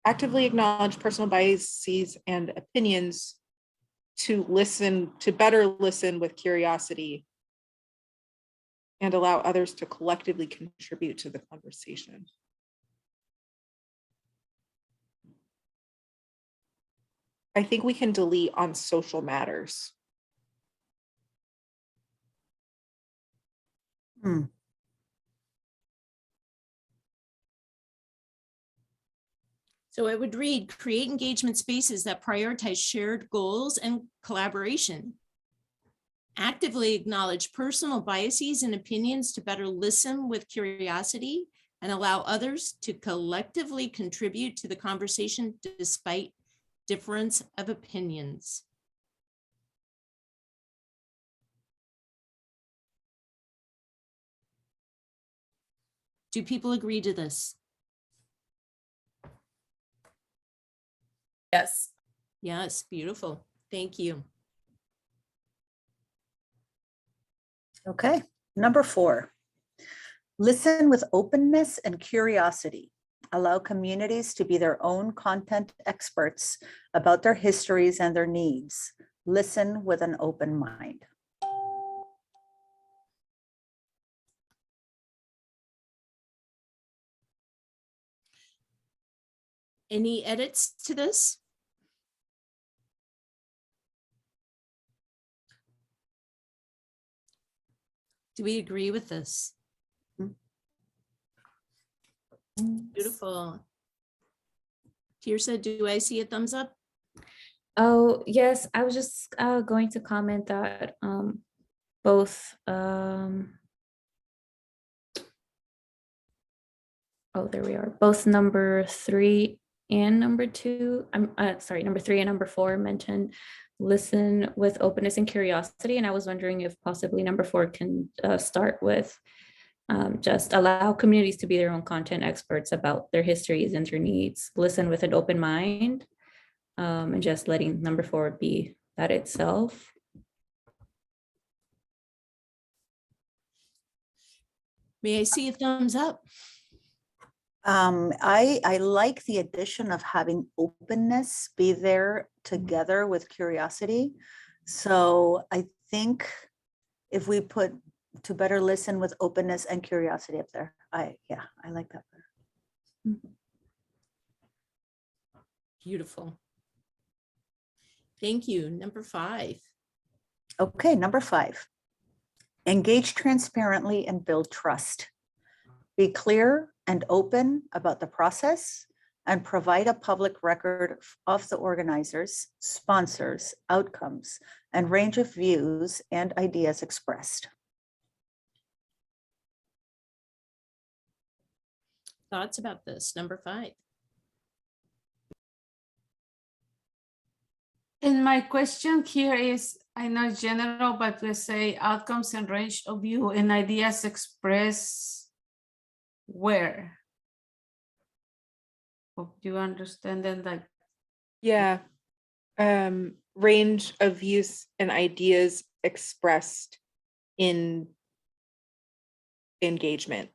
actively acknowledge personal biases and opinions to better listen with curiosity and allow others to collectively contribute to the conversation. I think we can delete on social matters. So it would read, create engagement spaces that prioritize shared goals and collaboration. Actively acknowledge personal biases and opinions to better listen with curiosity and allow others to collectively contribute to the conversation despite difference of opinions. Do people agree to this? Yes. Yes, beautiful. Thank you. Okay, number 4. Listen with openness and curiosity. Allow communities to be their own content experts about their histories and their needs. Listen with an open mind. Any edits to this? Do we agree with this? Beautiful. Tirsa, do I see a thumbs up? Oh, yes, I was just going to comment that both, oh, there we are, both number 3 and number 2, sorry, number 3 and number 4 mentioned listen with openness and curiosity. And I was wondering if possibly number 4 can start with just allow communities to be their own content experts about their histories and their needs, listen with an open mind, and just letting number 4 be that itself. May I see a thumbs up? I like the addition of having openness be there together with curiosity. So I think if we put to better listen with openness and curiosity up there, I like that better. Beautiful. Thank you. Number 5. Okay, number 5. Engage transparently and build trust. Be clear and open about the process and provide a public record of the organizers, sponsors, outcomes, and range of views and ideas expressed. Thoughts about this? Number 5. And my question here is, I know it's general, but we say outcomes and range of view and ideas expressed where? Do you understand that? Like, Yeah. Range of views and ideas expressed in engagement.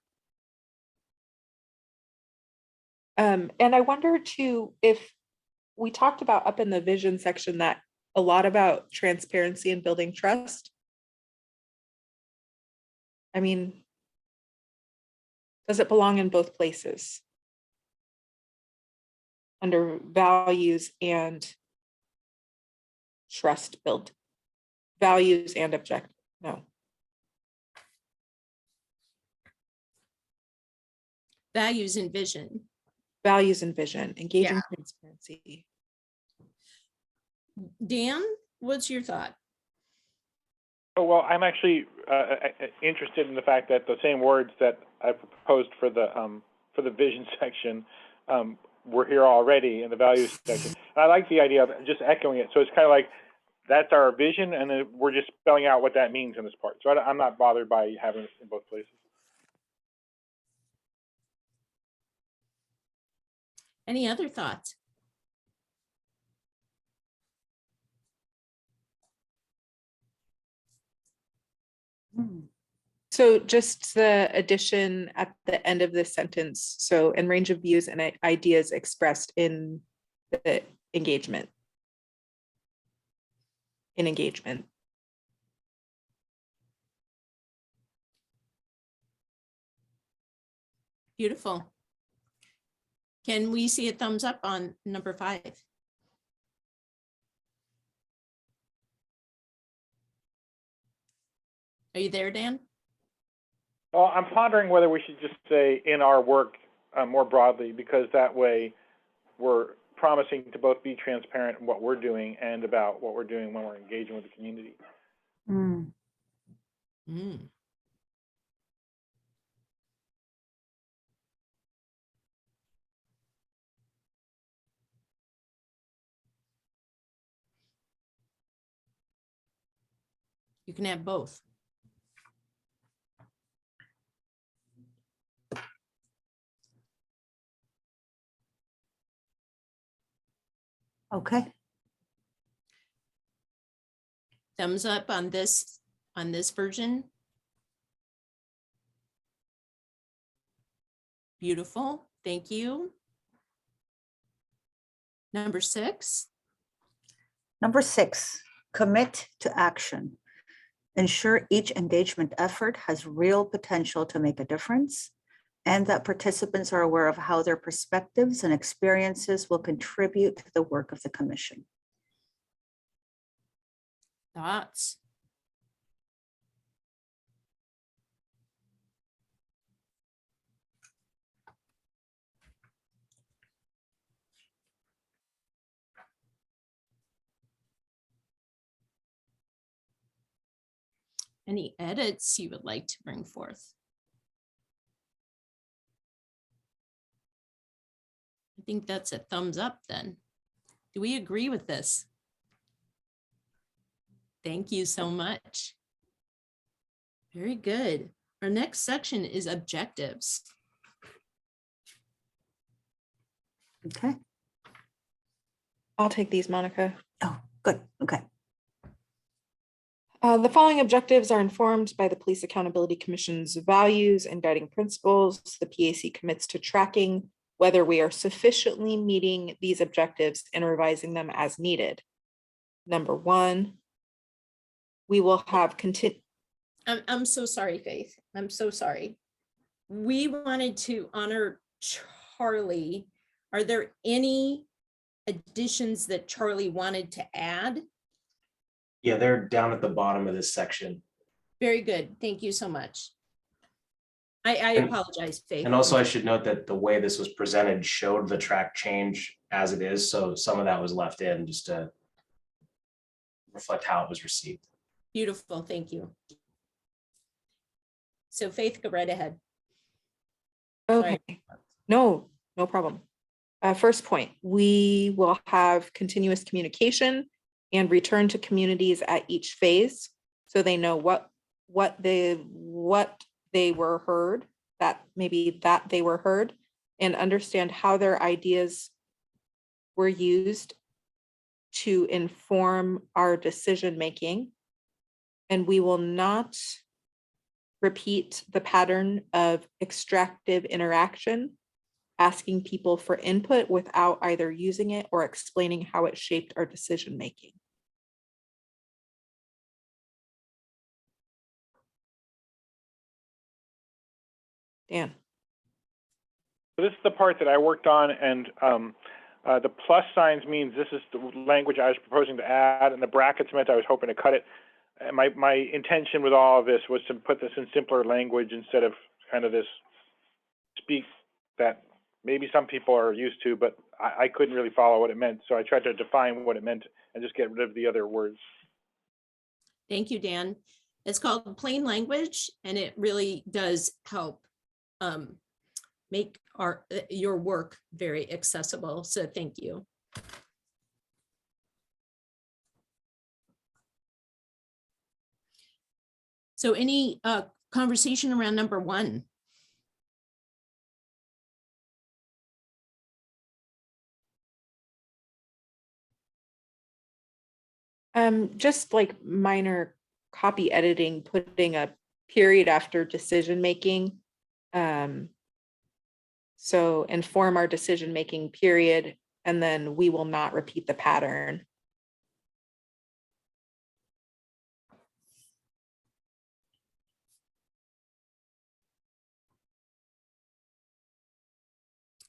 And I wonder too, if we talked about up in the vision section that a lot about transparency and building trust. I mean, does it belong in both places? under values and trust build. Values and objective, no. Values and vision. Values and vision, engaging Yeah. transparency. Dan, what's your thought? Oh, well, I'm actually interested in the fact that the same words that I proposed for the vision section were here already in the values section. And I like the idea of just echoing it. So it's kind of like, that's our vision, and then we're just spelling out what that means in this part. So I'm not bothered by having it in both places. Any other thoughts? So just the addition at the end of this sentence, so and range of views and ideas expressed in the engagement. In engagement. Beautiful. Can we see a thumbs up on number 5? Are you there, Dan? Well, I'm pondering whether we should just say in our work more broadly, because that way we're promising to both be transparent in what we're doing and about what we're doing when we're engaging with the community. Mm. Mm. You can have both. Okay. Thumbs up on this version. Beautiful. Thank you. Number 6. Number 6, commit to action. Ensure each engagement effort has real potential to make a difference, and that participants are aware of how their perspectives and experiences will contribute to the work of the commission. Thoughts? Any edits you would like to bring forth? I think that's a thumbs up then. Do we agree with this? Thank you so much. Very good. Our next section is objectives. Okay. I'll take these, Monica. Oh, good. Okay. The following objectives are informed by the Police Accountability Commission's values and guiding principles. The PAC commits to tracking whether we are sufficiently meeting these objectives and revising them as needed. Number 1, we will have I'm so sorry, Faith. I'm so sorry. We wanted to honor Charlie. Are there any additions that Charlie wanted to add? Yeah, they're down at the bottom of this section. Very good. Thank you so much. I And- apologize, Faith. And also I should note that the way this was presented showed the track change as it is. So some of that was left in just to reflect how it was received. Beautiful. Thank you. So Faith, go right ahead. Okay, no problem. First point, we will have continuous communication and return to communities at each phase, so they know what they were heard, that they were heard, and understand how their ideas were used to inform our decision making. And we will not repeat the pattern of extractive interaction, asking people for input without either using it or explaining how it shaped our decision making. Dan. So this is the part that I worked on, and The plus signs means this is the language I was proposing to add, and the brackets meant I was hoping to cut it. And my intention with all of this was to put this in simpler language instead of kind of this speak that maybe some people are used to, but I couldn't really follow what it meant. So I tried to define what it meant and just get rid of the other words. Thank you, Dan. It's called plain language, and it really does help make your work very accessible. So thank you. So any conversation around number 1? Just like minor copy editing, putting a period after decision making. So inform our decision making period, and then we will not repeat the pattern.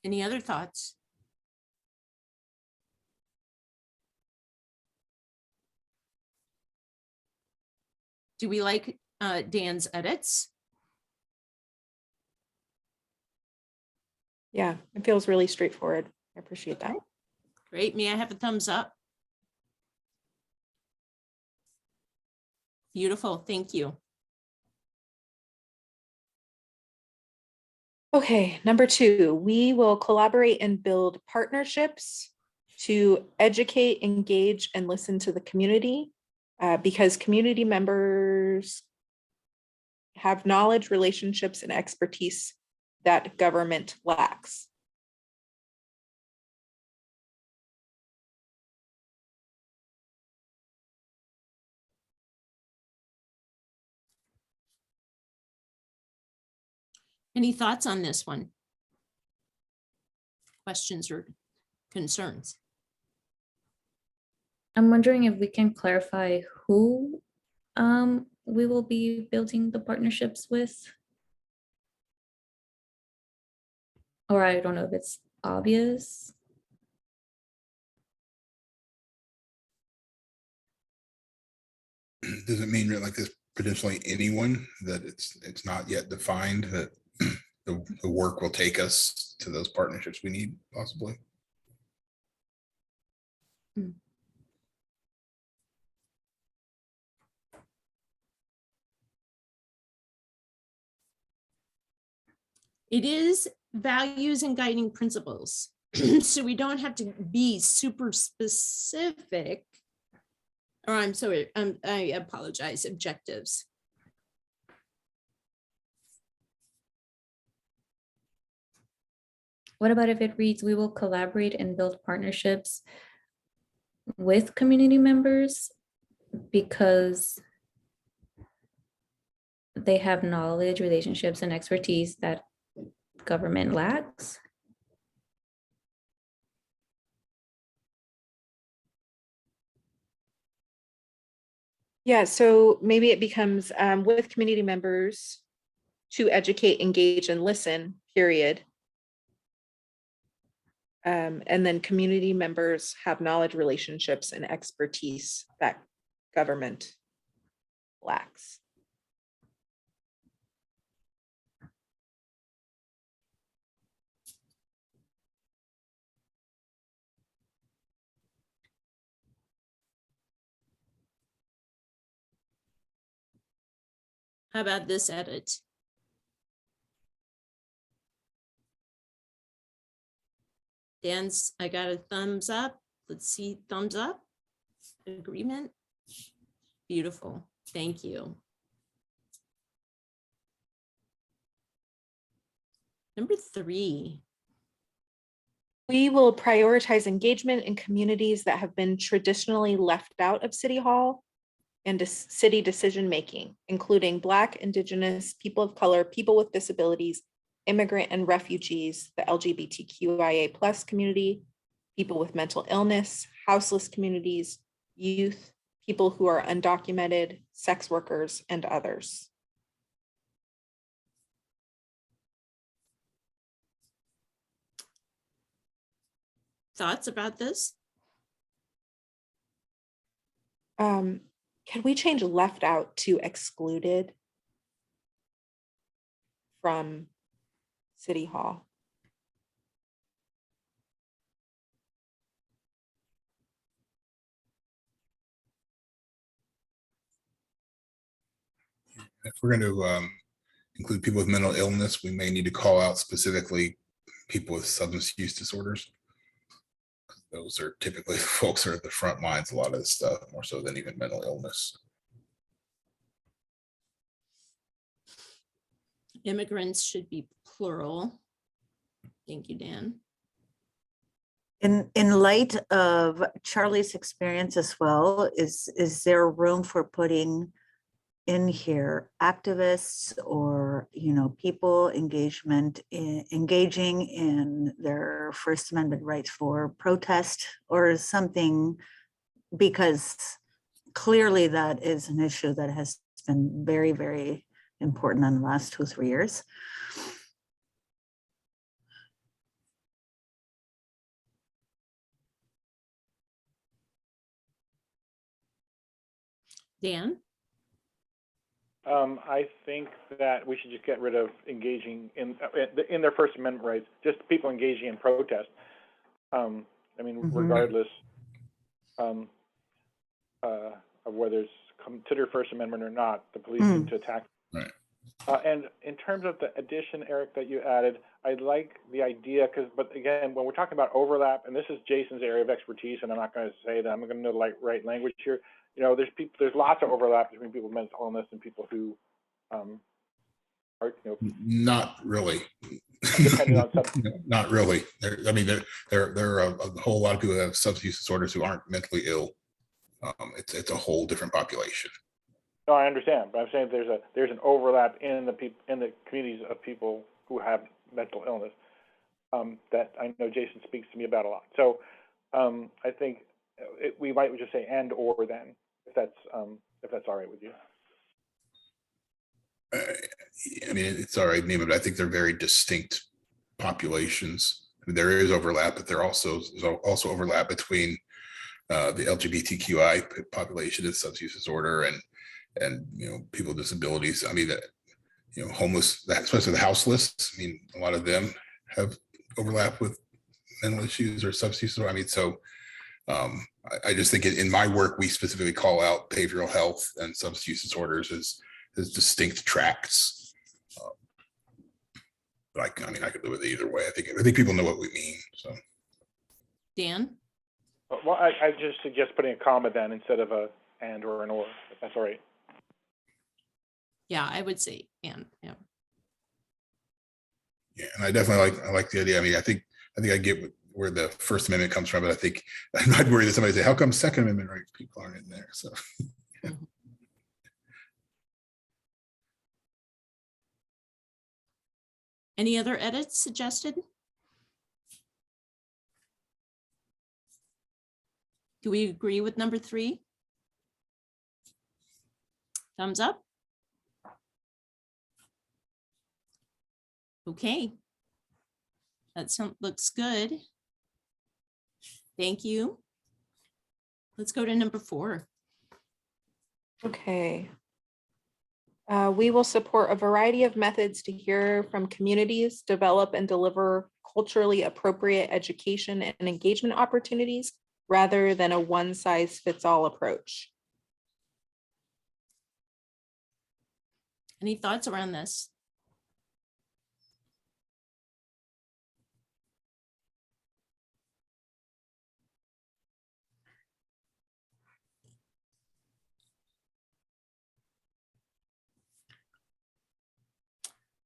Any other thoughts? Do we like Dan's edits? Yeah, it feels really straightforward. I appreciate that. Great. May I have a thumbs up? Beautiful. Thank you. Okay, number 2, we will collaborate and build partnerships to educate, engage, and listen to the community, because community members have knowledge, relationships, and expertise that government lacks. Any thoughts on this one? Questions or concerns? I'm wondering if we can clarify who we will be building the partnerships with. Or I don't know if it's obvious. Does it mean like this potentially anyone that it's not yet defined that the work will take us to those partnerships we need possibly? It is values and guiding principles. So we don't have to be super specific. Or I'm sorry, I apologize, objectives. What about if it reads, we will collaborate and build partnerships with community members because they have knowledge, relationships, and expertise that government lacks? Yeah, so maybe it becomes with community members to educate, engage, and listen, period. And then community members have knowledge, relationships, and expertise that government lacks. How about this edit? Dan's, I got a thumbs up. Let's see, thumbs up. Agreement. Beautiful. Thank you. Number 3. We will prioritize engagement in communities that have been traditionally left out of City Hall and city decision-making, including Black, Indigenous, people of color, people with disabilities, immigrant and refugees, the LGBTQIA+ community, people with mental illness, houseless communities, youth, people who are undocumented, sex workers, and others. thoughts about this? Can we change left out to excluded from City Hall? If we're going to include people with mental illness, we may need to call out specifically people with substance use disorders. Those are typically the folks who are at the front lines, a lot of this stuff, more so than even mental illness. Immigrants should be plural. Thank you, Dan. In light of Charlie's experience as well, is there room for putting in here activists or, you know, people engaging in their First Amendment rights for protest or something? Because clearly that is an issue that has been very, very important in the last 2-3 years. Dan? I think that we should just get rid of engaging in their First Amendment rights, just people engaging in protest. I mean, regardless of whether it's considered First Amendment or not, the police need to attack. Right. And in terms of the addition, Eric, that you added, I like the idea but again, when we're talking about overlap, and this is Jason's area of expertise, and I'm not going to say that I'm going to know the right language here. You know, there's lots of overlap between people with mental illness and people who are, you know, not really. depending on something. Not really. There are a whole lot of people that have substance use disorders who aren't mentally ill. It's a whole different population. No, I understand, but I'm saying there's an overlap in the communities of people who have mental illness that I know Jason speaks to me about a lot. So I think we might just say and or then, if that's all right with you. I mean, it's all right with me, but I think they're very distinct populations. I mean, there is overlap, but there's also overlap between the LGBTQI population and substance use disorder and you know, people with disabilities. I mean, you know, homeless, especially the houseless. I mean, a lot of them have overlap with mental issues or substance use disorder. I mean, so I just think in my work, we specifically call out behavioral health and substance use disorders as distinct tracts. But I mean, I could live with it either way. I think people know what we mean. So, Dan? Well, I just suggest putting a comma then instead of a and or an or, if that's all right. Yeah, I would say and. Yeah. yeah, and I definitely like the idea. I mean, I think I get where the First Amendment comes from, but I think I'm not worried that somebody say, how come Second Amendment rights people aren't in there? So. Any other edits suggested? Do we agree with number 3? Thumbs up. Okay. That looks good. Thank you. Let's go to number 4. Okay. We will support a variety of methods to hear from communities, develop and deliver culturally appropriate education and engagement opportunities rather than a one-size-fits-all approach. Any thoughts around this?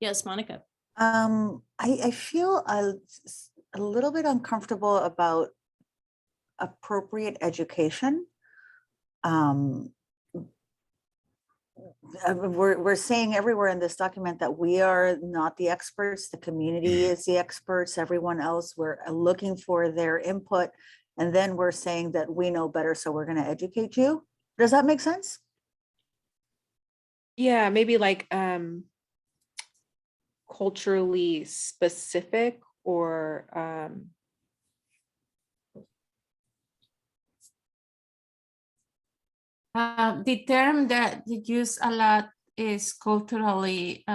Yes, Monica. I feel a little bit uncomfortable about appropriate education. We're saying everywhere in this document that we are not the experts, the community is the experts, everyone else, we're looking for their input. And then we're saying that we know better, so we're going to educate you. Does that make sense? Yeah, maybe like culturally specific or The term that you use a lot is culturally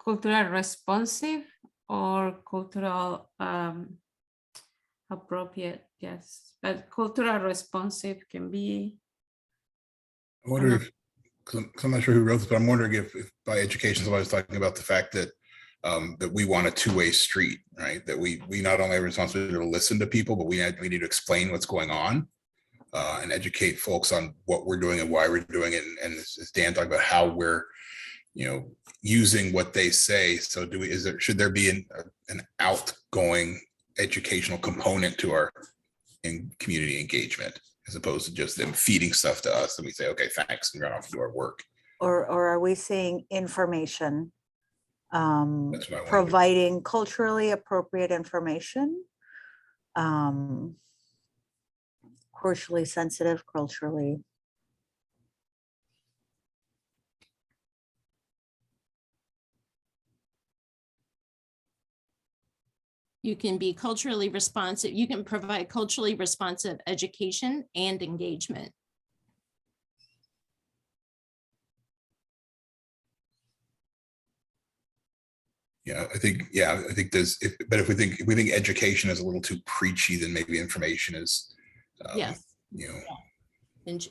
cultural responsive or cultural appropriate. Yes, but cultural responsive can be. I wonder if, because I'm not sure who wrote this, but I'm wondering if by education somebody's talking about the fact that that we want a two-way street, right? That we not only have a responsibility to listen to people, but we need to explain what's going on and educate folks on what we're doing and why we're doing it. And as Dan talked about how we're, using what they say. So should there be an outgoing educational component to our community engagement, as opposed to just them feeding stuff to us and we say, okay, thanks, and run off and do our work? Or are we saying information? That's what I wonder. Providing culturally appropriate information, culturally sensitive, culturally. You can be culturally responsive. You can provide culturally responsive education and engagement. Yeah, I think there's, but if we think education is a little too preachy, then maybe information is, Yes.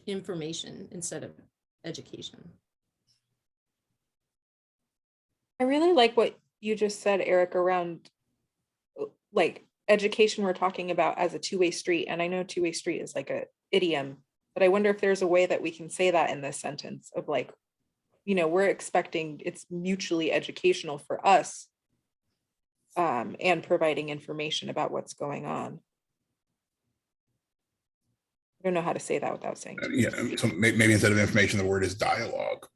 Information instead of education. I really like what you just said, Eric, around like education we're talking about as a two-way street. And I know two-way street is like a idiom, but I wonder if there's a way that we can say that in this sentence of like, we're expecting it's mutually educational for us and providing information about what's going on. I don't know how to say that without saying. Yeah, so maybe instead of information, the word is dialogue.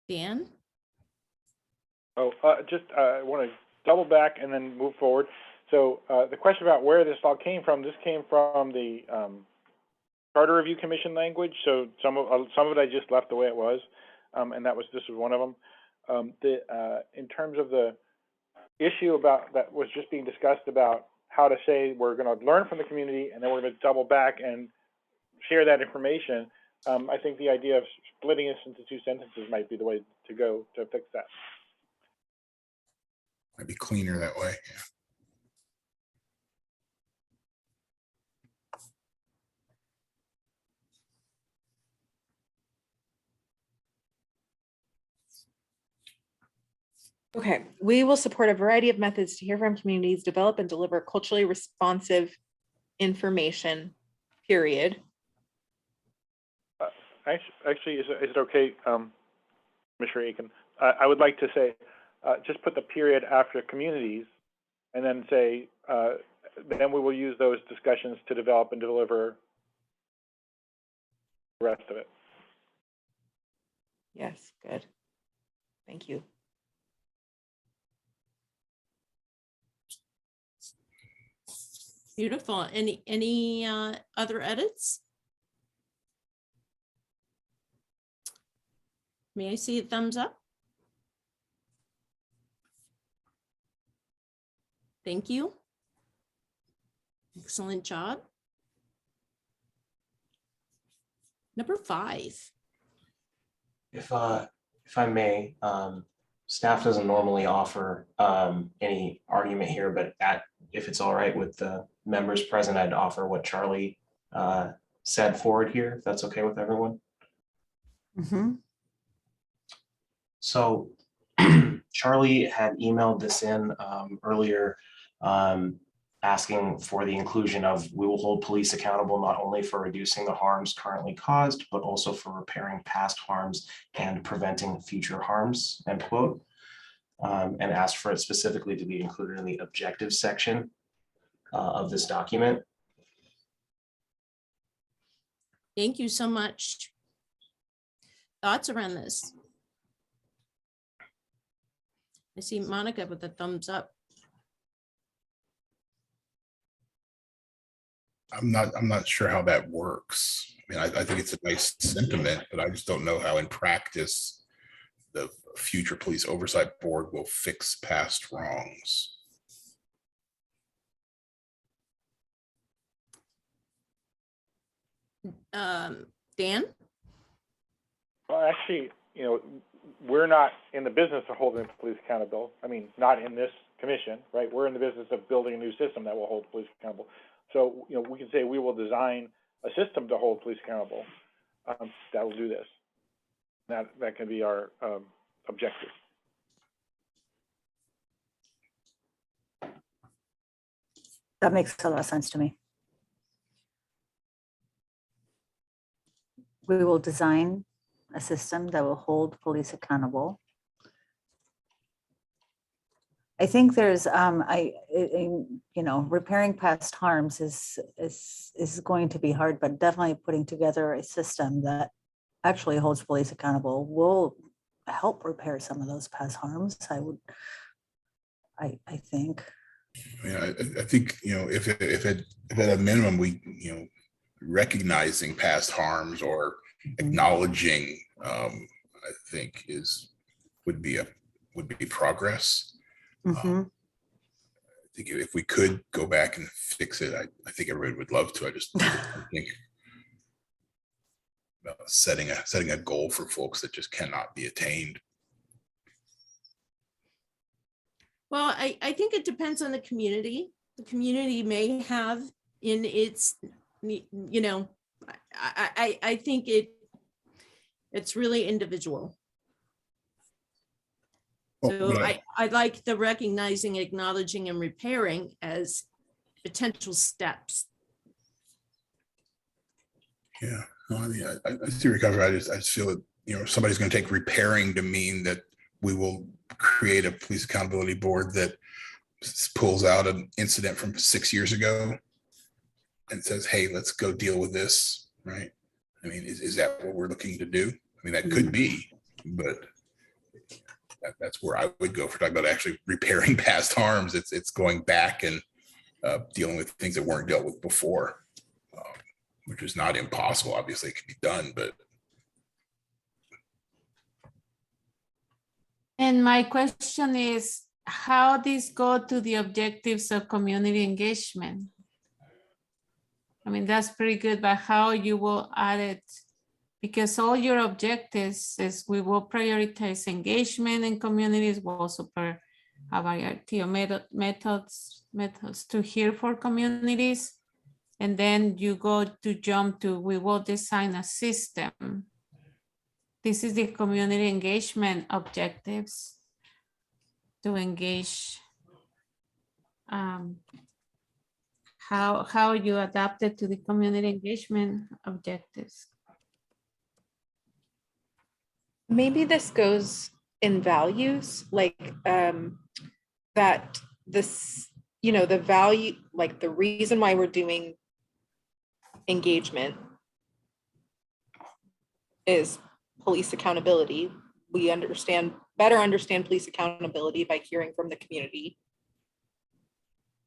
Dan? Oh, I want to double back and then move forward. So the question about where this all came from, this came from the Charter Review Commission language. So some of it I just left the way it was, and this was one of them. In terms of the issue about that was just being discussed about how to say we're going to learn from the community and then we're going to double back and share that information. I think the idea of splitting this into two sentences might be the way to go to fix that. Might be cleaner that way. Okay, we will support a variety of methods to hear from communities, develop and deliver culturally responsive information, period. Actually, is it okay, Commissioner Aiken? I would like to say, just put the period after communities and then say, then we will use those discussions to develop and deliver the rest of it. Yes, good. Thank you. Beautiful. Any other edits? May I see a thumbs up? Thank you. Excellent job. Number 5. If I may, staff doesn't normally offer any argument here, but if it's all right with the members present, I'd offer what Charlie said forward here, if that's okay with everyone. Mm-hmm. So Charlie had emailed this in earlier, asking for the inclusion of, we will hold police accountable not only for reducing the harms currently caused, but also for repairing past harms and preventing future harms, end quote. And asked for it specifically to be included in the objectives section of this document. Thank you so much. Thoughts around this? I see Monica with a thumbs up. I'm not sure how that works. I mean, I think it's a nice sentiment, but I just don't know how in practice the future police oversight board will fix past wrongs. Dan? Well, actually, you know, we're not in the business of holding police accountable. I mean, not in this commission, right? We're in the business of building a new system that will hold police accountable. So, you know, we can say we will design a system to hold police accountable that will do this. That can be our objective. That makes a lot of sense to me. We will design a system that will hold police accountable. I think there's, you know, repairing past harms is going to be hard, but definitely putting together a system that actually holds police accountable will help repair some of those past harms. I think. I mean, I think, you know, if at a minimum, we, you know, recognizing past harms or acknowledging, I think would be progress. Mhm. I think if we could go back and fix it, I think everybody would love to. I just think about setting a goal for folks that just cannot be attained. Well, I think it depends on the community. The community may have in its, you know, I think it's really individual. So I like the recognizing, acknowledging, and repairing as potential steps. Yeah, no, I mean, I see recovery. I just feel that, you know, somebody's going to take repairing to mean that we will create a police accountability board that pulls out an incident from 6 years ago and says, hey, let's go deal with this, right? I mean, is that what we're looking to do? I mean, that could be, but that's where I would go for talking about actually repairing past harms. It's going back and dealing with things that weren't dealt with before, which is not impossible. Obviously, it can be done, but. And my question is, how these go to the objectives of community engagement? I mean, that's pretty good, but how you will add it? Because all your objectives is we will prioritize engagement in communities. We'll also have a variety of methods to hear for communities. And then you go to jump to, we will design a system. This is the community engagement objectives to engage. How you adapt it to the community engagement objectives. Maybe this goes in values, like that this, you know, the value, like the reason why we're doing engagement is police accountability. We better understand police accountability by hearing from the community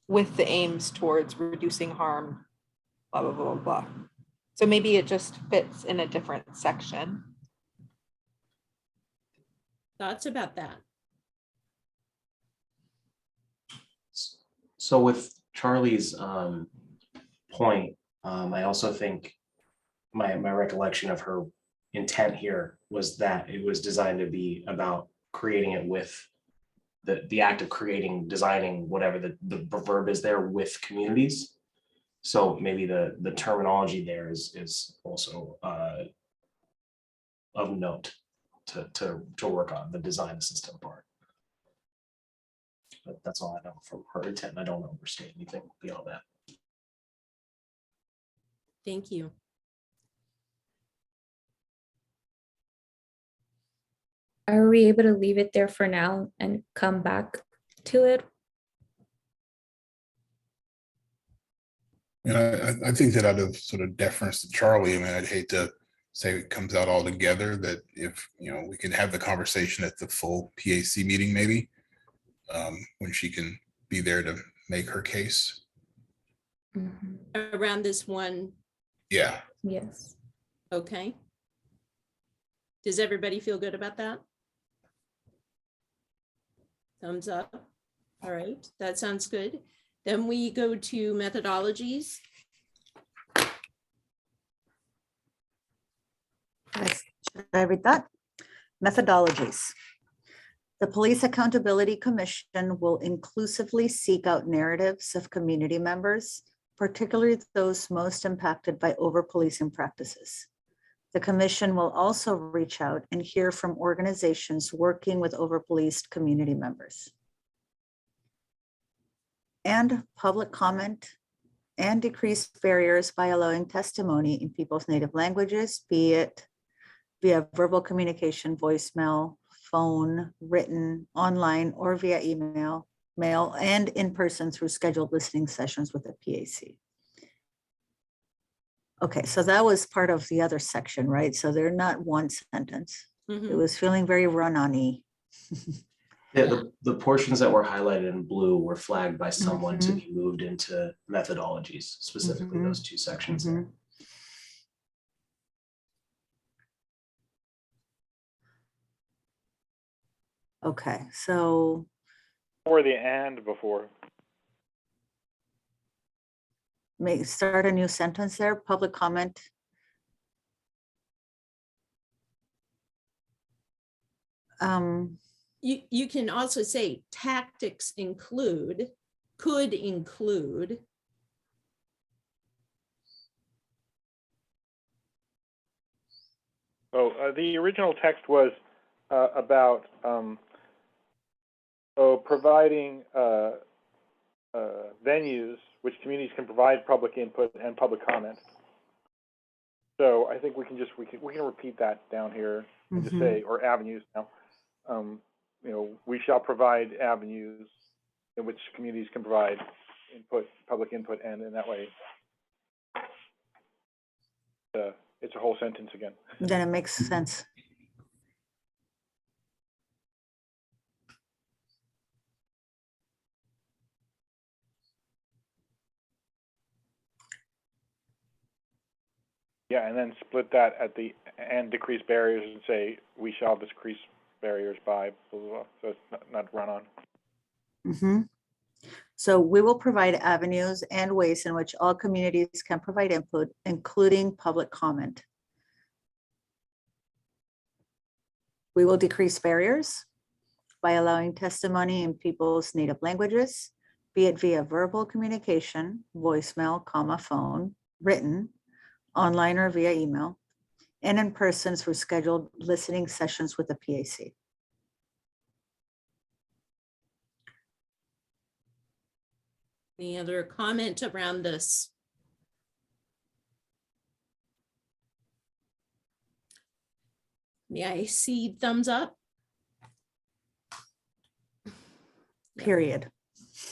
with the aims towards reducing harm, blah, blah, blah, blah. So maybe it just fits in a different section. Thoughts about that? So with Charlie's point, I also think my recollection of her intent here was that it was designed to be about creating it with the act of creating, designing, whatever the verb is there, with communities. So maybe the terminology there is also of note to work on the design system part. But that's all I know from her intent. I don't overstate anything beyond that. Thank you. Are we able to leave it there for now and come back to it? Yeah, I think that out of sort of deference to Charlie, I mean, I'd hate to say it comes out all together, that if, you know, we can have the conversation at the full PAC meeting, maybe, when she can be there to make her case. Around this one. Yeah. Yes. Okay. Does everybody feel good about that? Thumbs up. All right, that sounds good. Then we go to methodologies. Should I read that? Methodologies. The Police Accountability Commission will inclusively seek out narratives of community members, particularly those most impacted by over-policing practices. The commission will also reach out and hear from organizations working with over-policed community members. And public comment and decrease barriers by allowing testimony in people's native languages, be it via verbal communication, voicemail, phone, written, online, or via email, mail, and in person through scheduled listening sessions with the PAC. Okay, so that was part of the other section, right? So they're not one sentence. It was feeling very run-on-y. Yeah, the portions that were highlighted in blue were flagged by someone to be moved into methodologies, specifically those two sections there. Okay, so Or the and before. start a new sentence there, public comment. You can also say tactics could include. Oh, the original text was about providing venues which communities can provide public input and public comment. So I think we can repeat that down here and just say, or avenues now. You know, we shall provide avenues in which communities can provide input, public input, and in that way, it's a whole sentence again. Then it makes sense. Yeah, and then split that at the and decrease barriers and say we shall decrease barriers by blah, blah, blah. So it's not run on. So we will provide avenues and ways in which all communities can provide input, including public comment. We will decrease barriers by allowing testimony in people's native languages, be it via verbal communication, voicemail, phone, written, online, or via email, and in person through scheduled listening sessions with the PAC. Any other comment around this? May I see thumbs up? Period.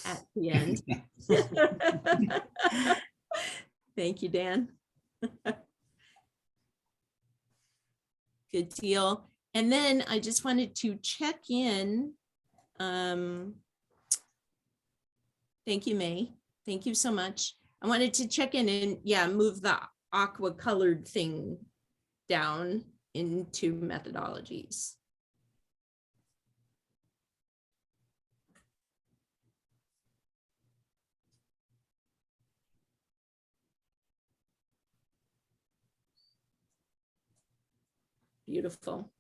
At the end. Thank you, Dan. Good deal. And then I just wanted to check in. Thank you, May. Thank you so much. I wanted to check in and move the aqua colored thing down into methodologies. Beautiful.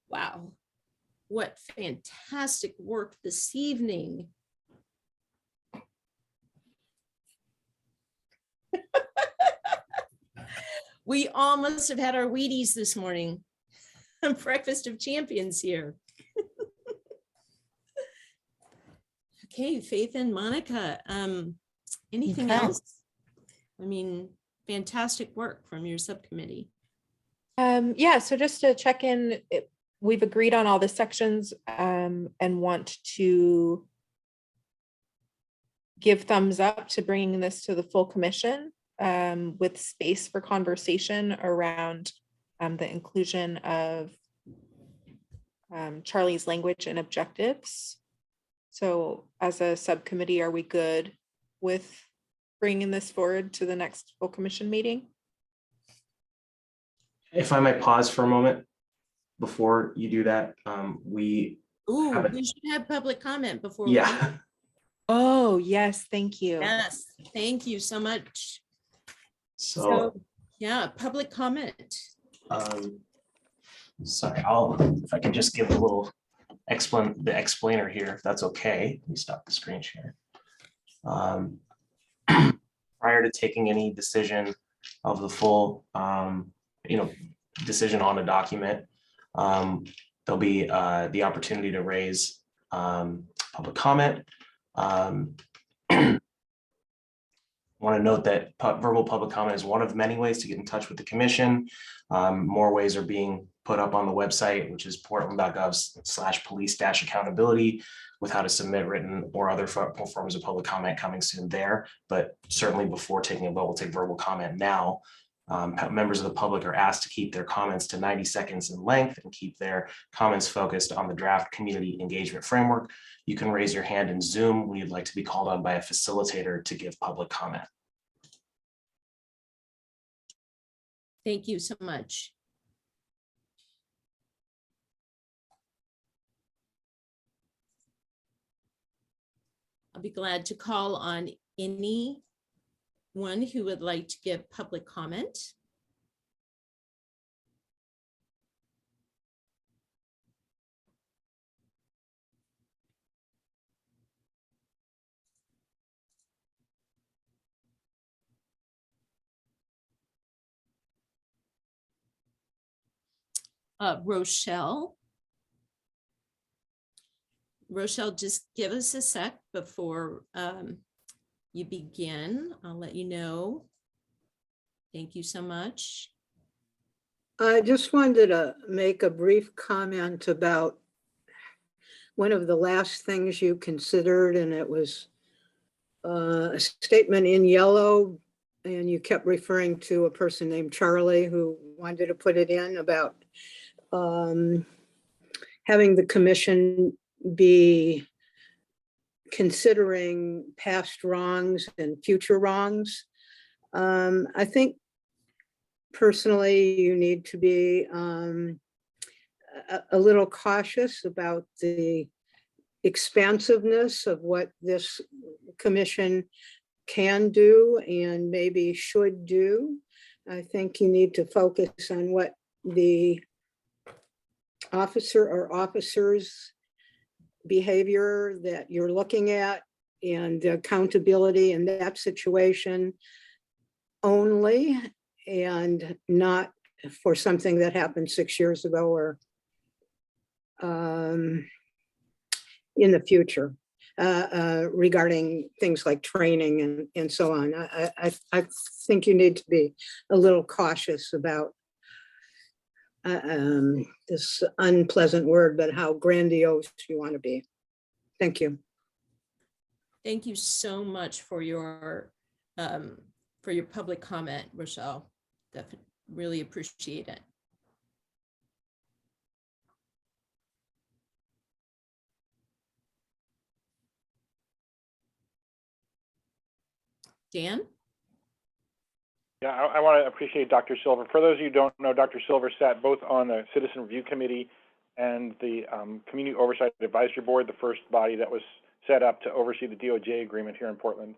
Wow. What fantastic work this evening. We almost have had our Wheaties this morning. Breakfast of champions here. Okay, Faith and Monica, anything else? I mean, fantastic work from your subcommittee. Yeah, so just to check in, we've agreed on all the sections and want to give thumbs up to bringing this to the full commission with space for conversation around the inclusion of Charlie's language and objectives. So as a subcommittee, are we good with bringing this forward to the next full commission meeting? If I might pause for a moment. before you do that, we Ooh, have a, we should have public comment before. we do. yeah. Oh, yes, thank you. Yes, thank you so much. So, So, yeah, public comment. sorry, if I can just give a little explainer here, if that's okay. Let me stop the screen share. Prior to taking any decision of the full, decision on a document, there'll be the opportunity to raise public comment. Want to note that verbal public comment is one of many ways to get in touch with the commission. More ways are being put up on the website, which is portland.gov/police-accountability, with how to submit written or other forms of public comment coming soon there. But certainly before taking a vote, we'll take verbal comment now. Members of the public are asked to keep their comments to 90 seconds in length and keep their comments focused on the draft community engagement framework. You can raise your hand in Zoom when you'd like to be called on by a facilitator to give public comment. Thank you so much. I'll be glad to call on anyone who would like to give public comment. Rochelle. Rochelle, just give us a sec before you begin. I'll let you know. Thank you so much. I just wanted to make a brief comment about one of the last things you considered, and it was a statement in yellow, and you kept referring to a person named Charlie who wanted to put it in about having the commission be considering past wrongs and future wrongs. I think personally you need to be a little cautious about the expansiveness of what this commission can do and maybe should do. I think you need to focus on what the officer or officers' behavior that you're looking at and the accountability in that situation only, and not for something that happened 6 years ago or in the future regarding things like training and so on. I think you need to be a little cautious about this unpleasant word, but how grandiose you want to be. Thank you. Thank you so much for your public comment, Rochelle. Definitely really appreciate it. Dan? Yeah, I want to appreciate Dr. Silver. For those of you who don't know, Dr. Silver sat both on the Citizen Review Committee and the Community Oversight Advisory Board, the first body that was set up to oversee the DOJ agreement here in Portland.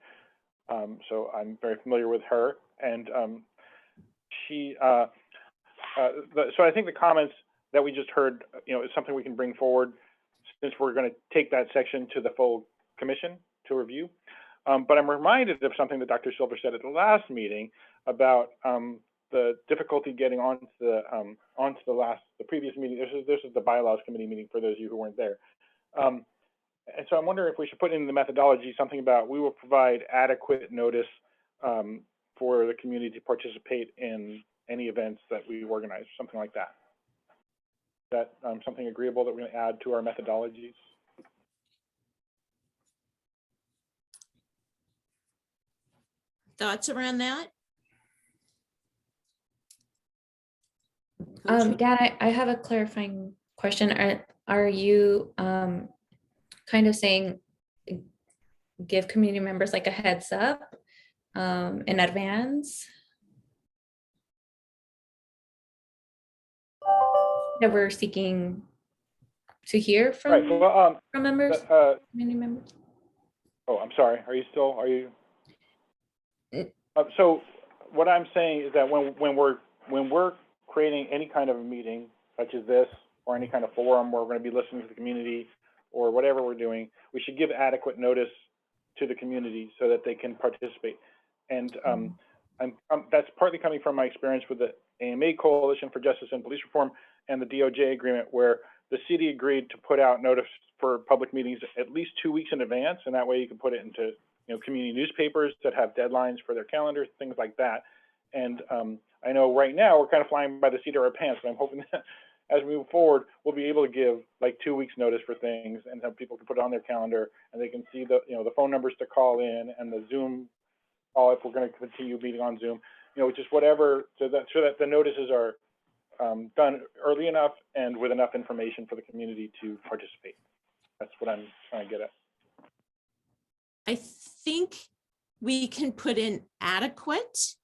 So I'm very familiar with her. And so I think the comments that we just heard, is something we can bring forward since we're going to take that section to the full commission to review. But I'm reminded of something that Dr. Silver said at the last meeting about the difficulty getting onto the previous meeting. This is the bylaws committee meeting for those of you who weren't there. And so I'm wondering if we should put in the methodology something about we will provide adequate notice for the community to participate in any events that we organize, something like that. Is that something agreeable that we're going to add to our methodologies? Thoughts around that? Dad, I have a clarifying question. Are you kind of saying give community members like a heads up in advance? that we're seeking to hear Right, from, well, from members, community members. oh, I'm sorry, are you? It- So what I'm saying is that when we're creating any kind of a meeting such as this, or any kind of forum where we're going to be listening to the community, or whatever we're doing, we should give adequate notice to the community so that they can participate. And that's partly coming from my experience with the AMA Coalition for Justice and Police Reform and the DOJ agreement, where the city agreed to put out notice for public meetings at least 2 weeks in advance, and that way you can put it into community newspapers that have deadlines for their calendars, things like that. And I know right now we're kind of flying by the seat of our pants, but I'm hoping that as we move forward, we'll be able to give like 2 weeks notice for things, and have people can put it on their calendar, and they can see the the phone numbers to call in, and the Zoom call if we're going to continue meeting on Zoom, just whatever, so that the notices are done early enough and with enough information for the community to participate. That's what I'm trying to get at. I think we can put in adequate.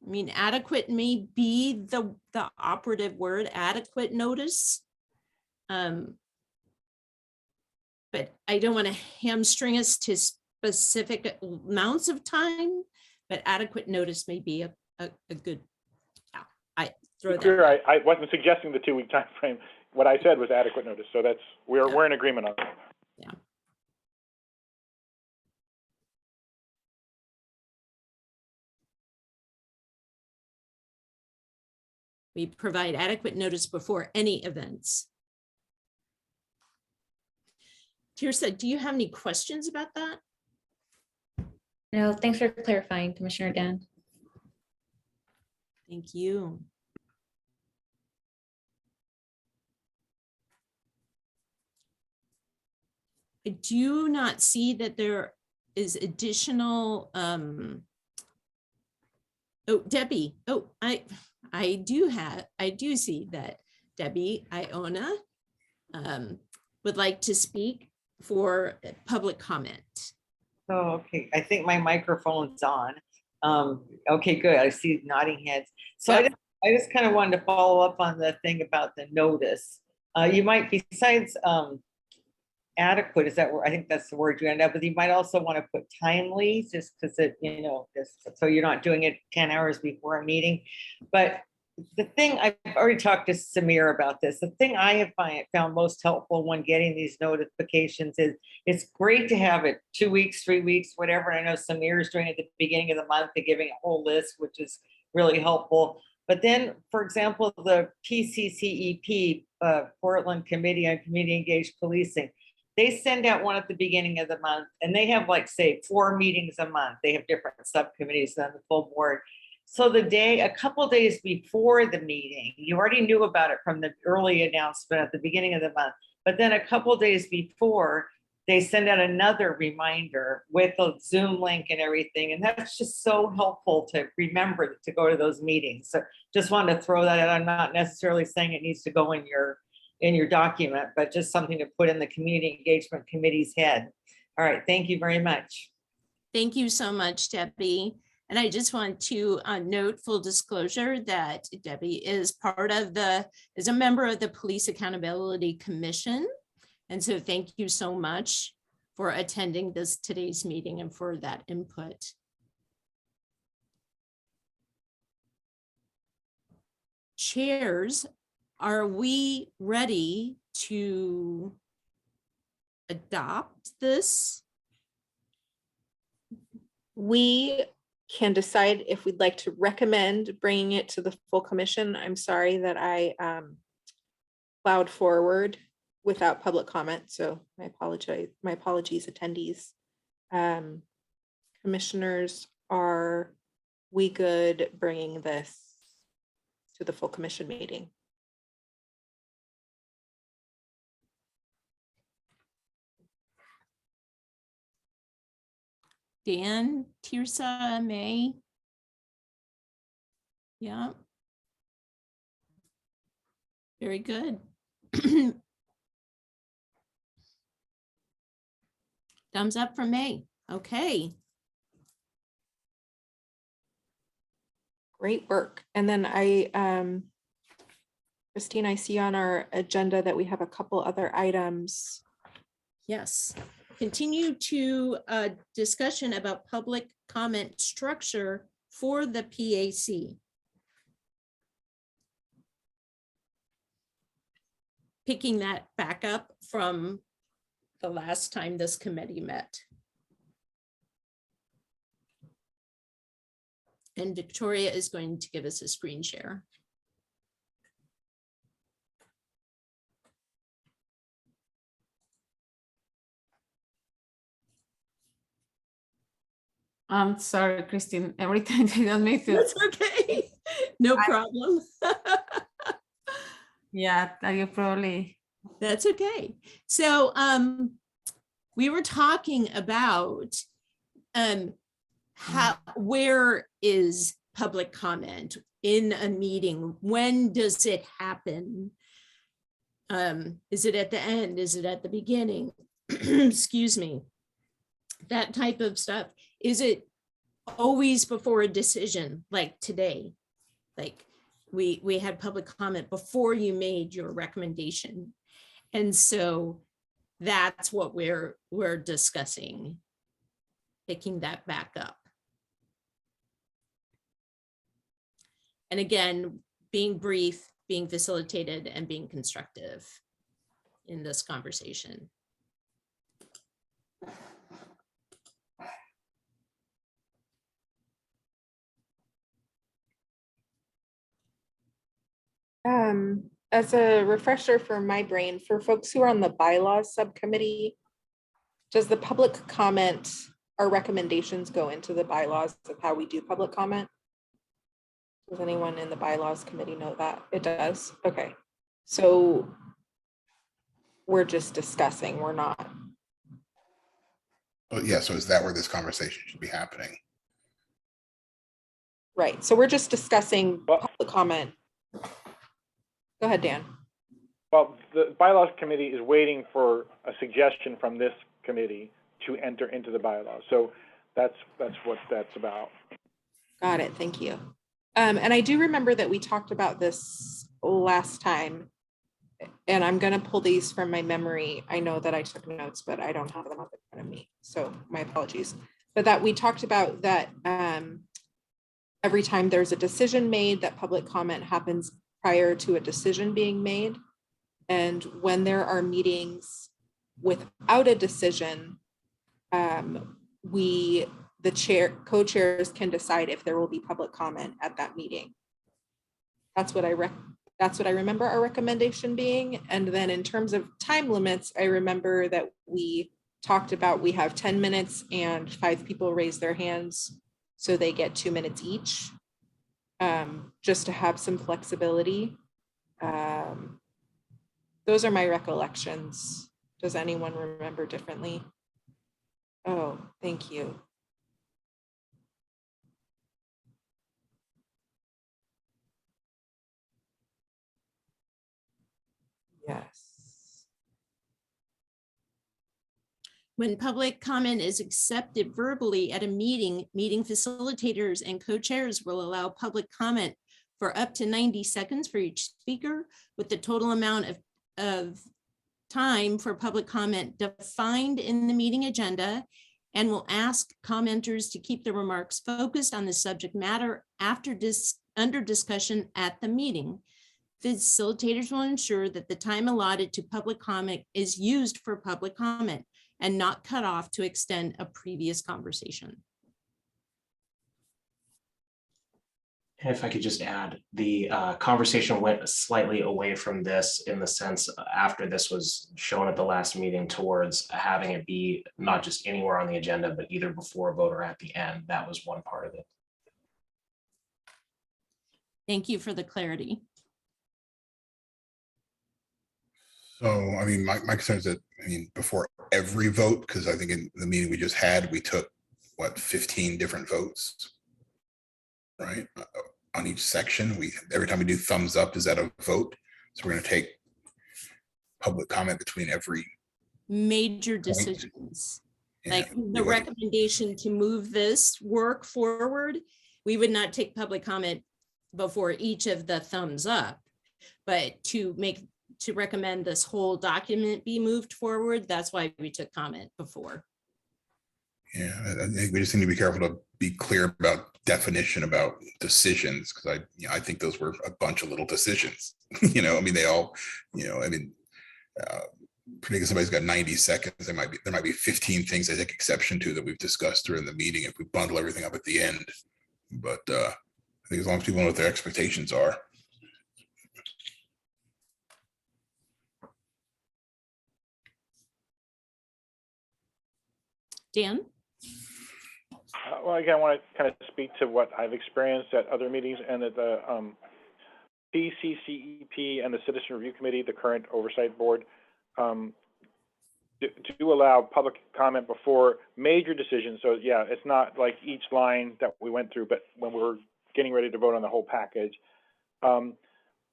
I mean, adequate may be the operative word, adequate notice. But I don't want to hamstring us to specific amounts of time, but adequate notice may be a good, yeah, I throw that. Sure, I wasn't suggesting the 2 week time frame. What I said was adequate notice. So that's, we're in agreement on that. Yeah. We provide adequate notice before any events. Tirsa, do you have any questions about that? No, thanks for clarifying, Commissioner Dan. Thank you. I do not see that there is additional, oh, Debbie, oh, I do see that Debbie Iona would like to speak for public comment. Oh, okay. I think my microphone's on. Okay, good. I see nodding heads. So Yep. I just kind of wanted to follow up on the thing about the notice. You might, besides adequate, is that where I think that's the word you end up with, you might also want to put timely, just because it, just so you're not doing it 10 hours before a meeting. But the thing, I've already talked to Samir about this. The thing I have found most helpful when getting these notifications is it's great to have it 2 weeks, 3 weeks, whatever. And I know Samir is doing it at the beginning of the month and giving a whole list, which is really helpful. But then, for example, the PCCEP, Portland Committee on Community Engaged Policing, they send out one at the beginning of the month, and they have, like, say, 4 meetings a month. They have different subcommittees on the full board. So a couple days before the meeting, you already knew about it from the early announcement at the beginning of the month. But then a couple days before, they send out another reminder with a Zoom link and everything. And that's just so helpful to remember to go to those meetings. So just wanted to throw that out. I'm not necessarily saying it needs to go in your document, but just something to put in the Community Engagement Committee's head. All right, thank you very much. Thank you so much, Debbie. And I just want to note full disclosure that Debbie is is a member of the Police Accountability Commission. And so thank you so much for attending today's meeting and for that input. Chairs, are we ready to adopt this? We can decide if we'd like to recommend bringing it to the full commission. I'm sorry that I plowed forward without public comment, so my apologies, attendees. Commissioners, are we good bringing this to the full commission meeting? Dan, Tirsa, May? Yeah. Very good. Thumbs up from May. Okay. Great work. And then Christine, I see on our agenda that we have a couple other items. Yes. Continue to discussion about public comment structure for the PAC. Picking that back up from the last time this committee met. And Victoria is going to give us a screen share. I'm sorry, Christine, every time they don't make it. That's okay. No problem. Yeah, you probably. That's okay. So we were talking about where is public comment in a meeting? When does it happen? Is it at the end? Is it at the beginning? Excuse me. That type of stuff. Is it always before a decision like today? Like we had public comment before you made your recommendation. And so that's what we're discussing, picking that back up. And again, being brief, being facilitated, and being constructive in this conversation. As a refresher for my brain, for folks who are on the bylaws subcommittee, does the public comment, our recommendations go into the bylaws of how we do public comment? Does anyone in the bylaws committee know that? It does. Okay. So we're just discussing, we're not. But yeah, so is that where this conversation should be happening? Right. So we're just discussing public comment. Go ahead, Dan. Well, the bylaws committee is waiting for a suggestion from this committee to enter into the bylaws. So that's what that's about. Got it. Thank you. And I do remember that we talked about this last time, and I'm going to pull these from my memory. I know that I took notes, but I don't have them up in front of me. So my apologies. But that we talked about that every time there's a decision made, that public comment happens prior to a decision being made. And when there are meetings without a decision, the co-chairs can decide if there will be public comment at that meeting. That's what I remember our recommendation being. And then in terms of time limits, I remember that we talked about, we have 10 minutes and 5 people raise their hands, so they get 2 minutes each, just to have some flexibility. Those are my recollections. Does anyone remember differently? Oh, thank you. Yes. When public comment is accepted verbally at a meeting, meeting facilitators and co-chairs will allow public comment for up to 90 seconds for each speaker, with the total amount of time for public comment defined in the meeting agenda, and will ask commenters to keep their remarks focused on the subject matter under discussion at the meeting. Facilitators will ensure that the time allotted to public comment is used for public comment and not cut off to extend a previous conversation. And if I could just add, the conversation went slightly away from this in the sense after this was shown at the last meeting towards having it be not just anywhere on the agenda, but either before a vote or at the end. That was one part of it. Thank you for the clarity. So, I mean, my concern is that, I mean, before every vote, because I think in the meeting we just had, we took, what, 15 different votes, right? On each section, every time we do thumbs up, is that a vote? So we're going to take public comment between every major decisions. Yeah, Like the recommendation to move this work forward, we would not take public comment before each of the thumbs up. but to recommend this whole document be moved forward, that's why we took comment before. Yeah, I think we just need to be careful to be clear about definition about decisions, because I think those were a bunch of little decisions. You know, I mean, they all, you know, I mean, particularly somebody's got 90 seconds, there might be 15 things they take exception to that we've discussed during the meeting if we bundle everything up at the end. But I think as long as people know what their expectations are. Dan? Well, again, I want to kind of speak to what I've experienced at other meetings, and that the PCCEP and the Citizen Review Committee, the current Oversight Board, do allow public comment before major decisions. So yeah, it's not like each line that we went through, but when we're getting ready to vote on the whole package, and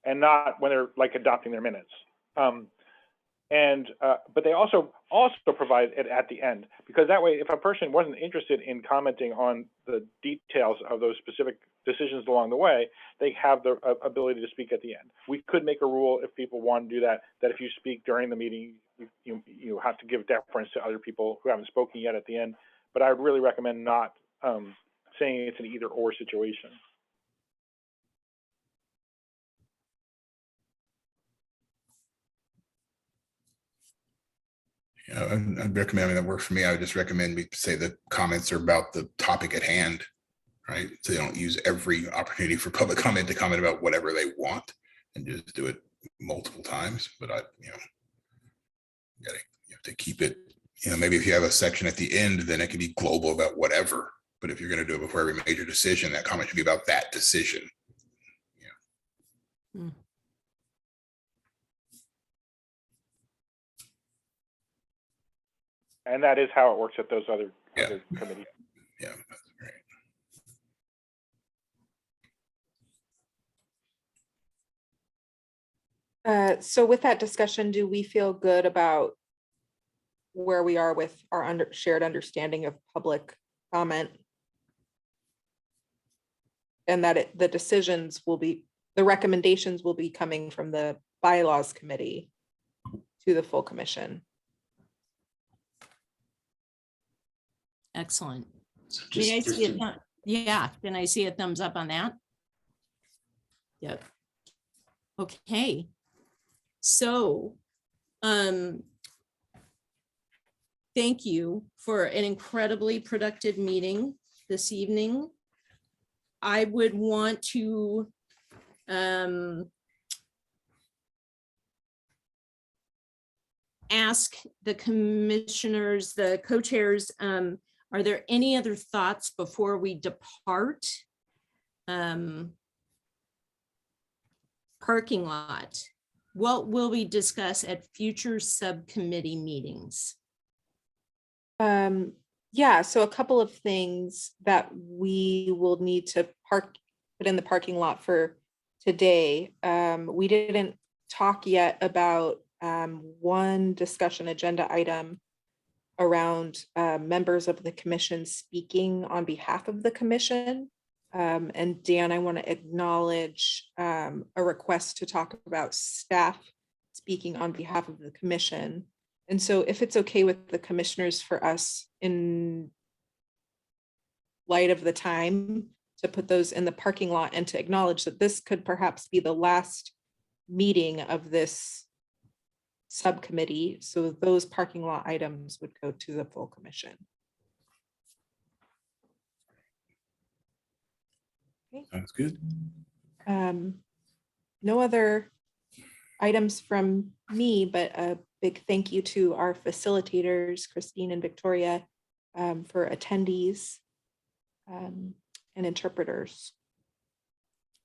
not when they're like adopting their minutes. But they also provide it at the end, because that way, if a person wasn't interested in commenting on the details of those specific decisions along the way, they have the ability to speak at the end. We could make a rule, if people want to do that, that if you speak during the meeting, you have to give deference to other people who haven't spoken yet at the end. But I would really recommend not saying it's an either or situation. Yeah, I'd recommend, that works for me. I would just recommend we say the comments are about the topic at hand, right? So they don't use every opportunity for public comment to comment about whatever they want, and just do it multiple times. But you have to keep it, maybe if you have a section at the end, then it can be global about whatever. But if you're going to do it before every major decision, that comment should be about that decision. Hmm. And that is how it works at those other committees. Yeah, that's great. So with that discussion, do we feel good about where we are with our shared understanding of public comment? And that the recommendations will be coming from the bylaws committee to the full commission? Excellent. So Do you guys see it? Yeah, can I see a thumbs up on that? Yep. Okay. So, thank you for an incredibly productive meeting this evening. I would want to ask the commissioners, the co-chairs, are there any other thoughts before we depart? Parking lot. What will we discuss at future subcommittee meetings? Yeah, so a couple of things that we will need to put in the parking lot for today. We didn't talk yet about one discussion agenda item around members of the commission speaking on behalf of the commission. And Dan, I want to acknowledge a request to talk about staff speaking on behalf of the commission. And so if it's okay with the commissioners, for us, in light of the time, to put those in the parking lot and to acknowledge that this could perhaps be the last meeting of this subcommittee. So those parking lot items would go to the full commission. Okay. Sounds good. No other items from me, but a big thank you to our facilitators, Christine and Victoria, for attendees and interpreters.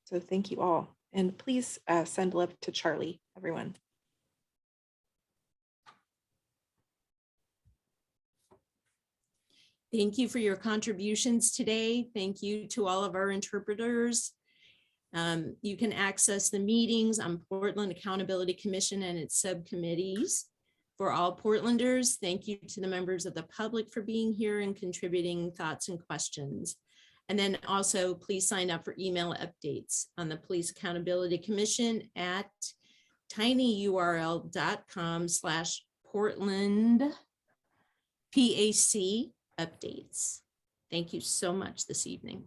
So thank you all. And please send love to Charlie, everyone. Thank you for your contributions today. Thank you to all of our interpreters. You can access the meetings on Portland Accountability Commission and its subcommittees. For all Portlanders, thank you to the members of the public for being here and contributing thoughts and questions. And then also please sign up for email updates on the Police Accountability Commission at tinyurl.com/Portland PAC updates. Thank you so much this evening.